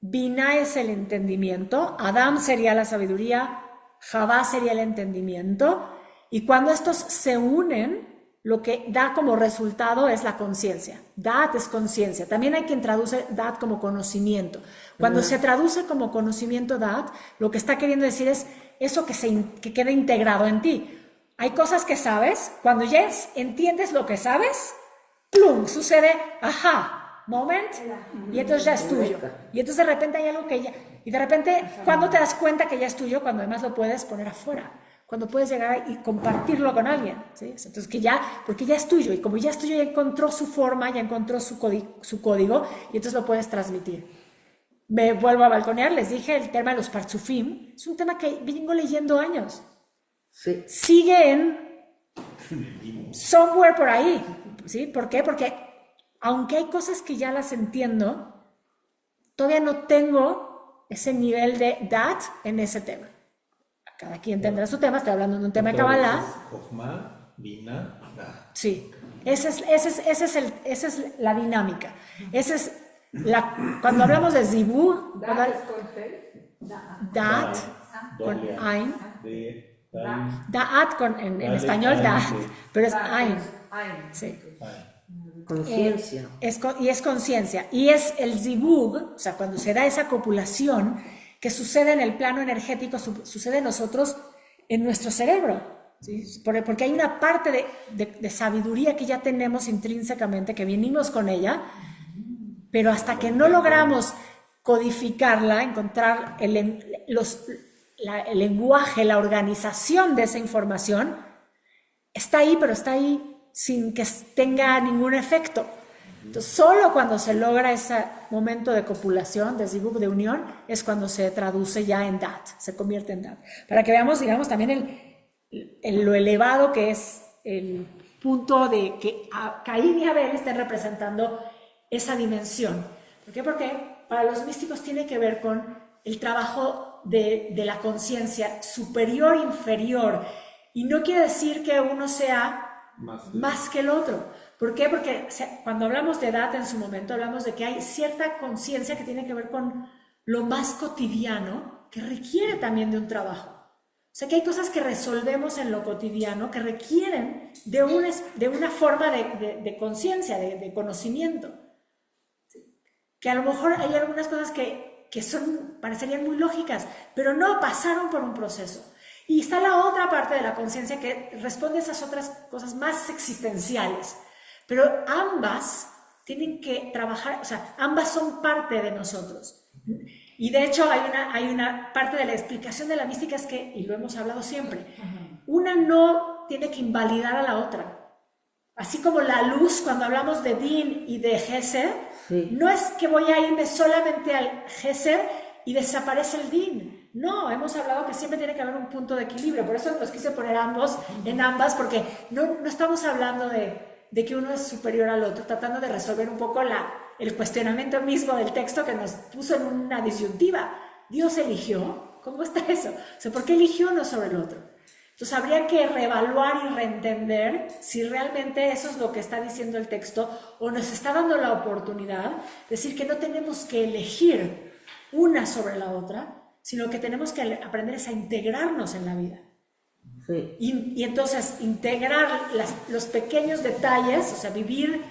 Binah es el entendimiento, Adam sería la sabiduría, Javá sería el entendimiento, y cuando estos se unen, lo que da como resultado es la conciencia. Dat es conciencia. También hay quien traduce Dat como conocimiento. Cuando se traduce como conocimiento Dat, lo que está queriendo decir es eso que queda integrado en ti. Hay cosas que sabes, cuando ya entiendes lo que sabes, ¡plum!, sucede, ajá, moment, y entonces ya es tuyo. Y entonces de repente hay algo que ya... Y de repente, ¿cuándo te das cuenta que ya es tuyo? Cuando además lo puedes poner afuera. Cuando puedes llegar y compartirlo con alguien, ¿sí? Entonces porque ya es tuyo, y como ya es tuyo, ya encontró su forma, ya encontró su código, y entonces lo puedes transmitir. Me vuelvo a balconear, les dije el tema de los Partzufim, es un tema que vengo leyendo años. Sí. Sigue en somewhere por ahí, ¿sí? ¿Por qué? Porque aunque hay cosas que ya las entiendo, todavía no tengo ese nivel de Dat en ese tema. Cada quien tendrá su tema, estoy hablando de un tema de Kabbalah. Jochma, Binah, Dat. Sí, esa es la dinámica. Cuando hablamos de Zibur, Dat es con T. Dat, con Doble Ain, Daat en español Dat, pero es Ain. Sí. Conciencia. Y es conciencia. Y es el Zibur, o sea, cuando se da esa copulación, que sucede en el plano energético, sucede en nosotros, en nuestro cerebro, ¿sí? Porque hay una parte de sabiduría que ya tenemos intrínsecamente, que venimos con ella, pero hasta que no logramos codificarla, encontrar el lenguaje, la organización de esa información, está ahí, pero está ahí sin que tenga ningún efecto. Entonces, solo cuando se logra ese momento de copulación, de zivug, de unión, es cuando se traduce ya en dat, se convierte en dat. Para que veamos, digamos, también lo elevado que es el punto de que Caín y Abel estén representando esa dimensión. ¿Por qué? Porque para los místicos tiene que ver con el trabajo de la conciencia superior, inferior, y no quiere decir que uno sea más que el otro. ¿Por qué? Porque cuando hablamos de edad en su momento, hablamos de que hay cierta conciencia que tiene que ver con lo más cotidiano, que requiere también de un trabajo. O sea que hay cosas que resolvemos en lo cotidiano que requieren de una forma de conciencia, de conocimiento. Que a lo mejor hay algunas cosas que parecerían muy lógicas, pero no pasaron por un proceso. Y está la otra parte de la conciencia que responde a esas otras cosas más existenciales. Pero ambas tienen que trabajar, o sea, ambas son parte de nosotros. Y de hecho hay una parte de la explicación de la mística es que, y lo hemos hablado siempre, una no tiene que invalidar a la otra. Así como la luz, cuando hablamos de Din y de Gesed, no es que voy a irme solamente al Gesed y desaparece el Din. No, hemos hablado que siempre tiene que haber un punto de equilibrio. Por eso los quise poner ambos en ambas, porque no estamos hablando de que uno es superior al otro, tratando de resolver un poco el cuestionamiento mismo del texto que nos puso en una disyuntiva. ¿Dios eligió? ¿Cómo está eso? O sea, ¿por qué eligió uno sobre el otro? Entonces habría que reevaluar y reentender si realmente eso es lo que está diciendo el texto o nos está dando la oportunidad de decir que no tenemos que elegir una sobre la otra, sino que tenemos que aprender a integrarnos en la vida. Sí. Y entonces integrar los pequeños detalles, o sea, vivir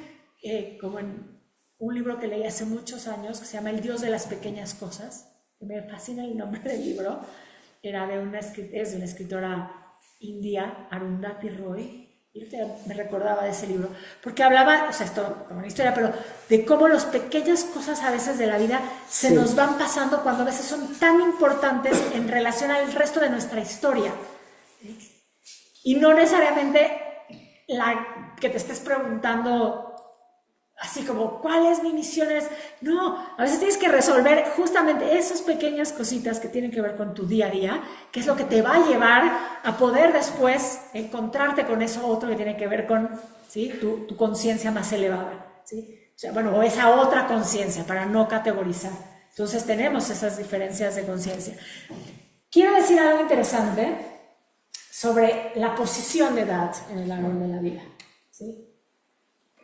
como en un libro que leí hace muchos años que se llama El Dios de las Pequeñas Cosas, que me fascina el nombre del libro, era de una escritora india, Arundhati Roy, y me recordaba de ese libro, porque hablaba, o sea, esto como una historia, pero de cómo las pequeñas cosas a veces de la vida se nos van pasando cuando a veces son tan importantes en relación al resto de nuestra historia. Y no necesariamente que te estés preguntando así como, ¿cuál es mi misión? No, a veces tienes que resolver justamente esas pequeñas cositas que tienen que ver con tu día a día, que es lo que te va a llevar a poder después encontrarte con eso otro que tiene que ver con, ¿sí?, tu conciencia más elevada, ¿sí? O sea, bueno, o esa otra conciencia, para no categorizar. Entonces tenemos esas diferencias de conciencia. Quiero decir algo interesante sobre la posición de Dat en el árbol de la vida, ¿sí?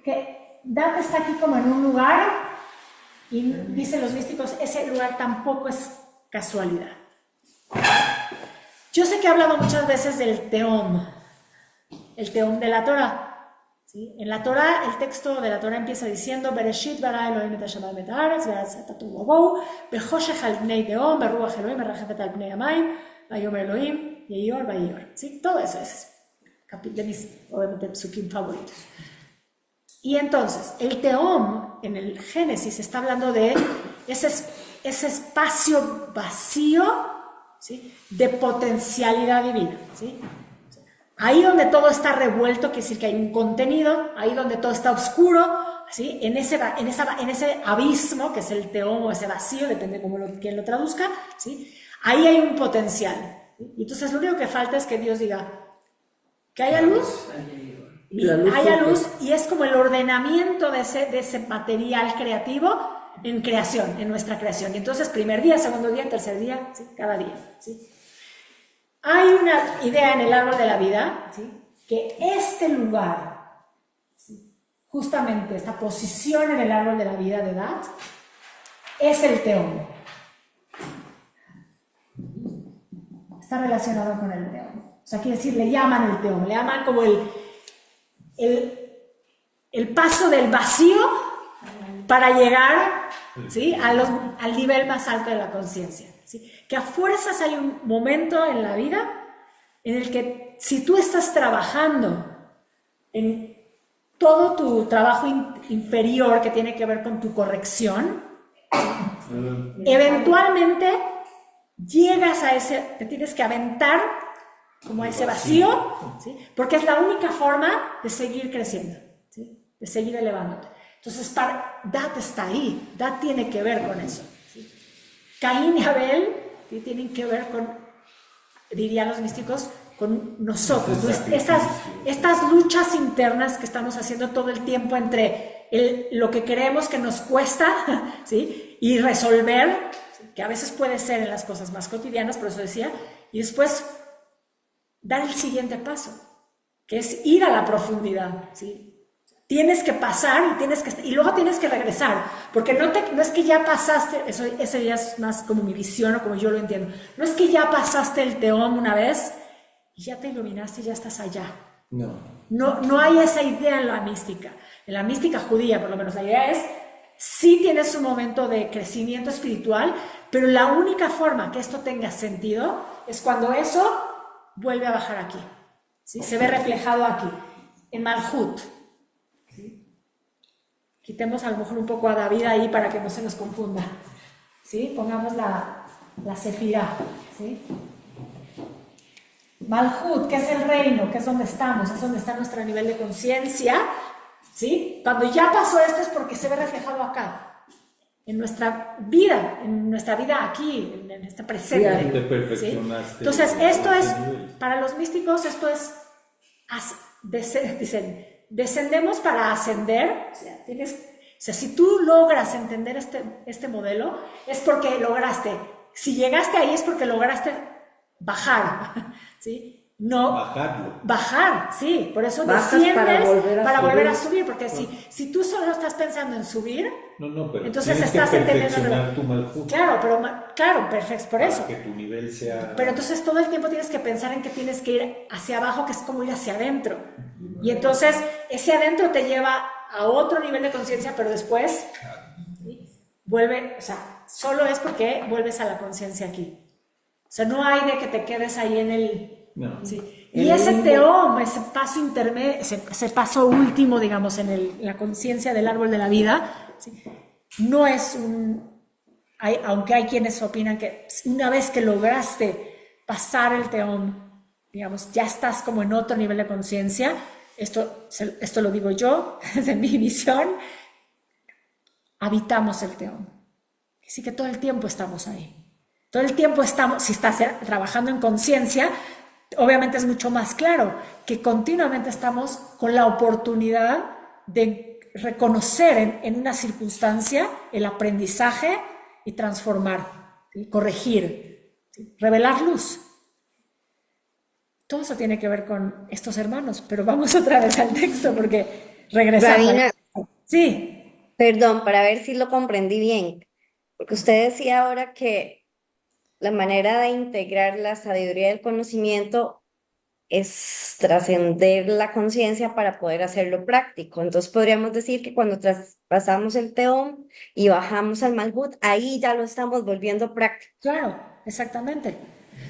Que Dat está aquí como en un lugar y dicen los místicos, ese lugar tampoco es casualidad. Yo sé que he hablado muchas veces del Teom, el Teom de la Torah, ¿sí? En la Torah, el texto de la Torah empieza diciendo Bereshit bara Elohim et hashamayim et haaretz ve'atzat hatohu va'bohu bechoshech al pnei Teom beruach Elohim merachefet al pnei hamayim vayomer Elohim yeyor vayor. ¿Sí? Todo eso es de mis, obviamente, psukim favoritos. Y entonces, el Teom en el Génesis está hablando de ese espacio vacío, ¿sí?, de potencialidad divina, ¿sí? Ahí donde todo está revuelto, quiere decir que hay un contenido, ahí donde todo está oscuro, ¿sí?, en ese abismo, que es el Teom o ese vacío, depende de quién lo traduzca, ¿sí?, ahí hay un potencial, ¿sí? Y entonces lo único que falta es que Dios diga que haya luz. Y haya luz, y es como el ordenamiento de ese material creativo en creación, en nuestra creación. Y entonces, primer día, segundo día, tercer día, ¿sí?, cada día, ¿sí? Hay una idea en el árbol de la vida, ¿sí?, que este lugar, ¿sí?, justamente esta posición en el árbol de la vida de Dat, es el Teom. Está relacionado con el Teom. O sea, quiere decir, le llaman el Teom, le llaman como el paso del vacío para llegar, ¿sí?, al nivel más alto de la conciencia, ¿sí? Que a fuerzas hay un momento en la vida en el que si tú estás trabajando en todo tu trabajo inferior que tiene que ver con tu corrección, eventualmente llegas a te tienes que aventar como a ese vacío, ¿sí? Porque es la única forma de seguir creciendo, ¿sí? De seguir elevándote. Entonces, Dat está ahí, Dat tiene que ver con eso, ¿sí? Caín y Abel, ¿sí? Tienen que ver con, dirían los místicos, con nosotros, estas luchas internas que estamos haciendo todo el tiempo entre lo que creemos que nos cuesta, ¿sí? Y resolver, ¿sí? Que a veces puede ser en las cosas más cotidianas, por eso decía, y después dar el siguiente paso, que es ir a la profundidad, ¿sí? Tienes que pasar y luego tienes que regresar, porque no es que ya pasaste, eso ya es más como mi visión o como yo lo entiendo, no es que ya pasaste el Teom una vez y ya te iluminaste y ya estás allá. No hay esa idea en la mística judía por lo menos. La idea es, sí tienes un momento de crecimiento espiritual, pero la única forma que esto tenga sentido es cuando eso vuelve a bajar aquí, ¿sí? Se ve reflejado aquí, en Malhut. Quitemos a lo mejor un poco a David ahí para que no se nos confunda, ¿sí? Pongamos la Sefirá, ¿sí? Malhut, que es el reino, que es donde estamos, es donde está nuestro nivel de conciencia, ¿sí? Cuando ya pasó esto es porque se ve reflejado acá, en nuestra vida aquí, en este presente. Te perfeccionaste. ¿Sí? Entonces, esto es, para los místicos, esto es, dicen, descendemos para ascender. O sea, si tú logras entender este modelo, es porque lograste, si llegaste ahí es porque lograste bajar, ¿sí? No, bajar, sí, por eso desciendes para volver a subir, porque si tú solo estás pensando en subir, pero entonces estás entendiendo tu Malhut. Claro, perfecto, por eso. Para que tu nivel sea... Pero entonces todo el tiempo tienes que pensar en que tienes que ir hacia abajo, que es como ir hacia adentro. Y entonces ese adentro te lleva a otro nivel de conciencia, pero después, ¿sí? Vuelve, o sea, solo es porque vuelves a la conciencia aquí. O sea, no hay de que te quedes ahí en el... No. Sí. Y ese Teom, ese paso intermedio, ese paso último, digamos, en la conciencia del árbol de la vida, ¿sí? No es aunque hay quienes opinan que una vez que lograste pasar el Teom, digamos, ya estás como en otro nivel de conciencia. Esto lo digo yo, desde mi visión, habitamos el Teom. Así que todo el tiempo estamos ahí. Todo el tiempo estamos, si estás trabajando en conciencia, obviamente es mucho más claro que continuamente estamos con la oportunidad de reconocer en una circunstancia el aprendizaje y transformar, ¿sí? Corregir, ¿sí? Revelar luz. Todo eso tiene que ver con estos hermanos, pero vamos otra vez al texto porque regresamos. Rabina, Sí. perdón, para ver si lo comprendí bien, porque usted decía ahora que la manera de integrar la sabiduría del conocimiento es trascender la conciencia para poder hacerlo práctico. Entonces podríamos decir que cuando traspasamos el Teom y bajamos al Malhut, ahí ya lo estamos volviendo práctico. Claro, exactamente.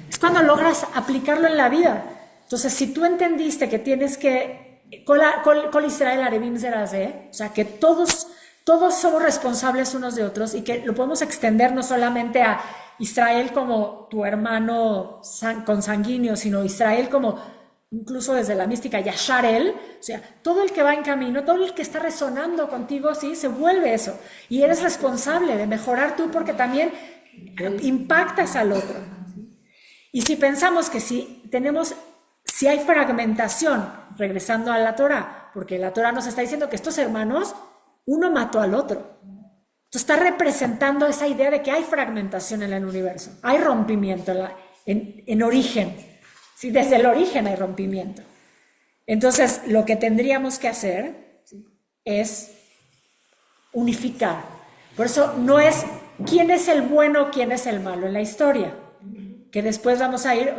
Es cuando logras aplicarlo en la vida. Entonces, si tú entendiste que tienes que, Kol Israel Arevim Zerazeh, o sea, que todos somos responsables unos de otros y que lo podemos extender no solamente a Israel como tu hermano consanguíneo, sino Israel como, incluso desde la mística, Yasharel, o sea, todo el que va en camino, todo el que está resonando contigo, sí, se vuelve eso. Y eres responsable de mejorar tú porque también impactas al otro. Y si pensamos que si hay fragmentación, regresando a la Torah, porque la Torah nos está diciendo que estos hermanos, uno mató al otro. Entonces está representando esa idea de que hay fragmentación en el universo, hay rompimiento en origen, ¿sí? Desde el origen hay rompimiento. Entonces lo que tendríamos que hacer, ¿sí? Es unificar. Por eso no es quién es el bueno, quién es el malo en la historia, que después vamos a ir,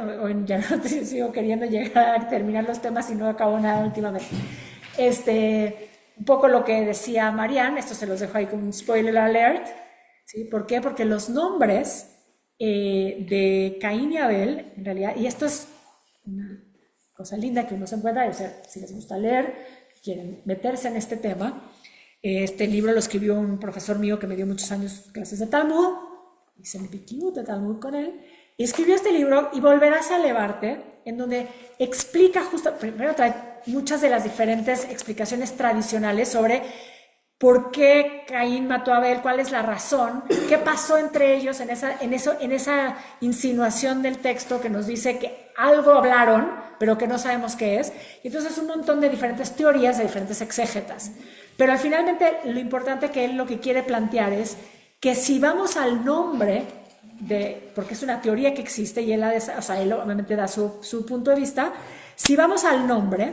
ya no sigo queriendo llegar a terminar los temas y no acabo nada últimamente. Un poco lo que decía Marianne, esto se los dejo ahí como un spoiler alert, ¿sí? ¿Por qué? Porque los nombres de Caín y Abel, en realidad, y esto es una cosa linda que uno se encuentra, o sea, si les gusta leer, quieren meterse en este tema, este libro lo escribió un profesor mío que me dio muchos años clases de Talmud, hice mi piquillo de Talmud con él, y escribió este libro, y volverás a elevarte, en donde explica justo, primero trae muchas de las diferentes explicaciones tradicionales sobre por qué Caín mató a Abel, cuál es la razón, qué pasó entre ellos en esa insinuación del texto que nos dice que algo hablaron, pero que no sabemos qué es. Y entonces un montón de diferentes teorías, de diferentes exégetas. Pero finalmente lo importante que él lo que quiere plantear es que si vamos al nombre, porque es una teoría que existe y él obviamente da su punto de vista, si vamos al nombre,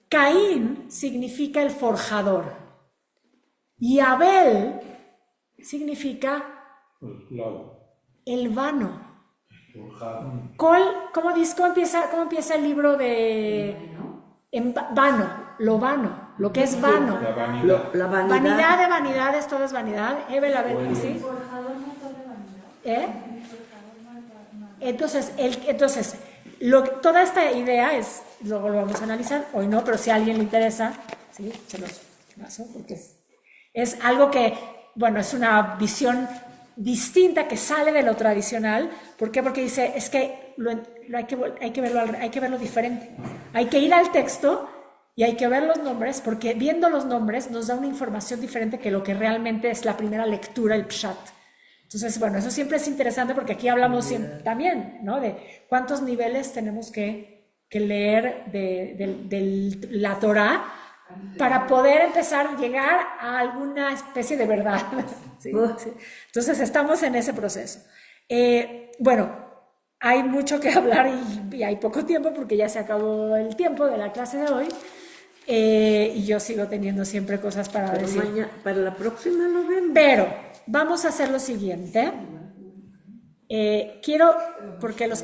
Caín significa el forjador. Y Abel significa el vano. ¿Cómo empieza el libro de vano? Lo vano, lo que es vano. La vanidad. La vanidad. Vanidad de vanidades, todo es vanidad. Abel, ¿sí? El forjador mató de vanidad. ¿Eh? El forjador mató. Entonces toda esta idea es, luego lo vamos a analizar, hoy no, pero si a alguien le interesa, ¿sí? Se los paso porque es algo que, bueno, es una visión distinta que sale de lo tradicional. ¿Por qué? Porque dice, es que hay que verlo diferente. Hay que ir al texto y hay que ver los nombres, porque viendo los nombres nos da una información diferente que lo que realmente es la primera lectura, el pshat. Entonces, bueno, eso siempre es interesante porque aquí hablamos también, ¿no? De cuántos niveles tenemos que leer de la Torá para poder empezar a llegar a alguna especie de verdad. ¿Sí? Sí. Entonces, estamos en ese proceso. Bueno, hay mucho que hablar y hay poco tiempo porque ya se acabó el tiempo de la clase de hoy. Y yo sigo teniendo siempre cosas para decir. Para la próxima lo vemos. Pero vamos a hacer lo siguiente. Quiero, porque los que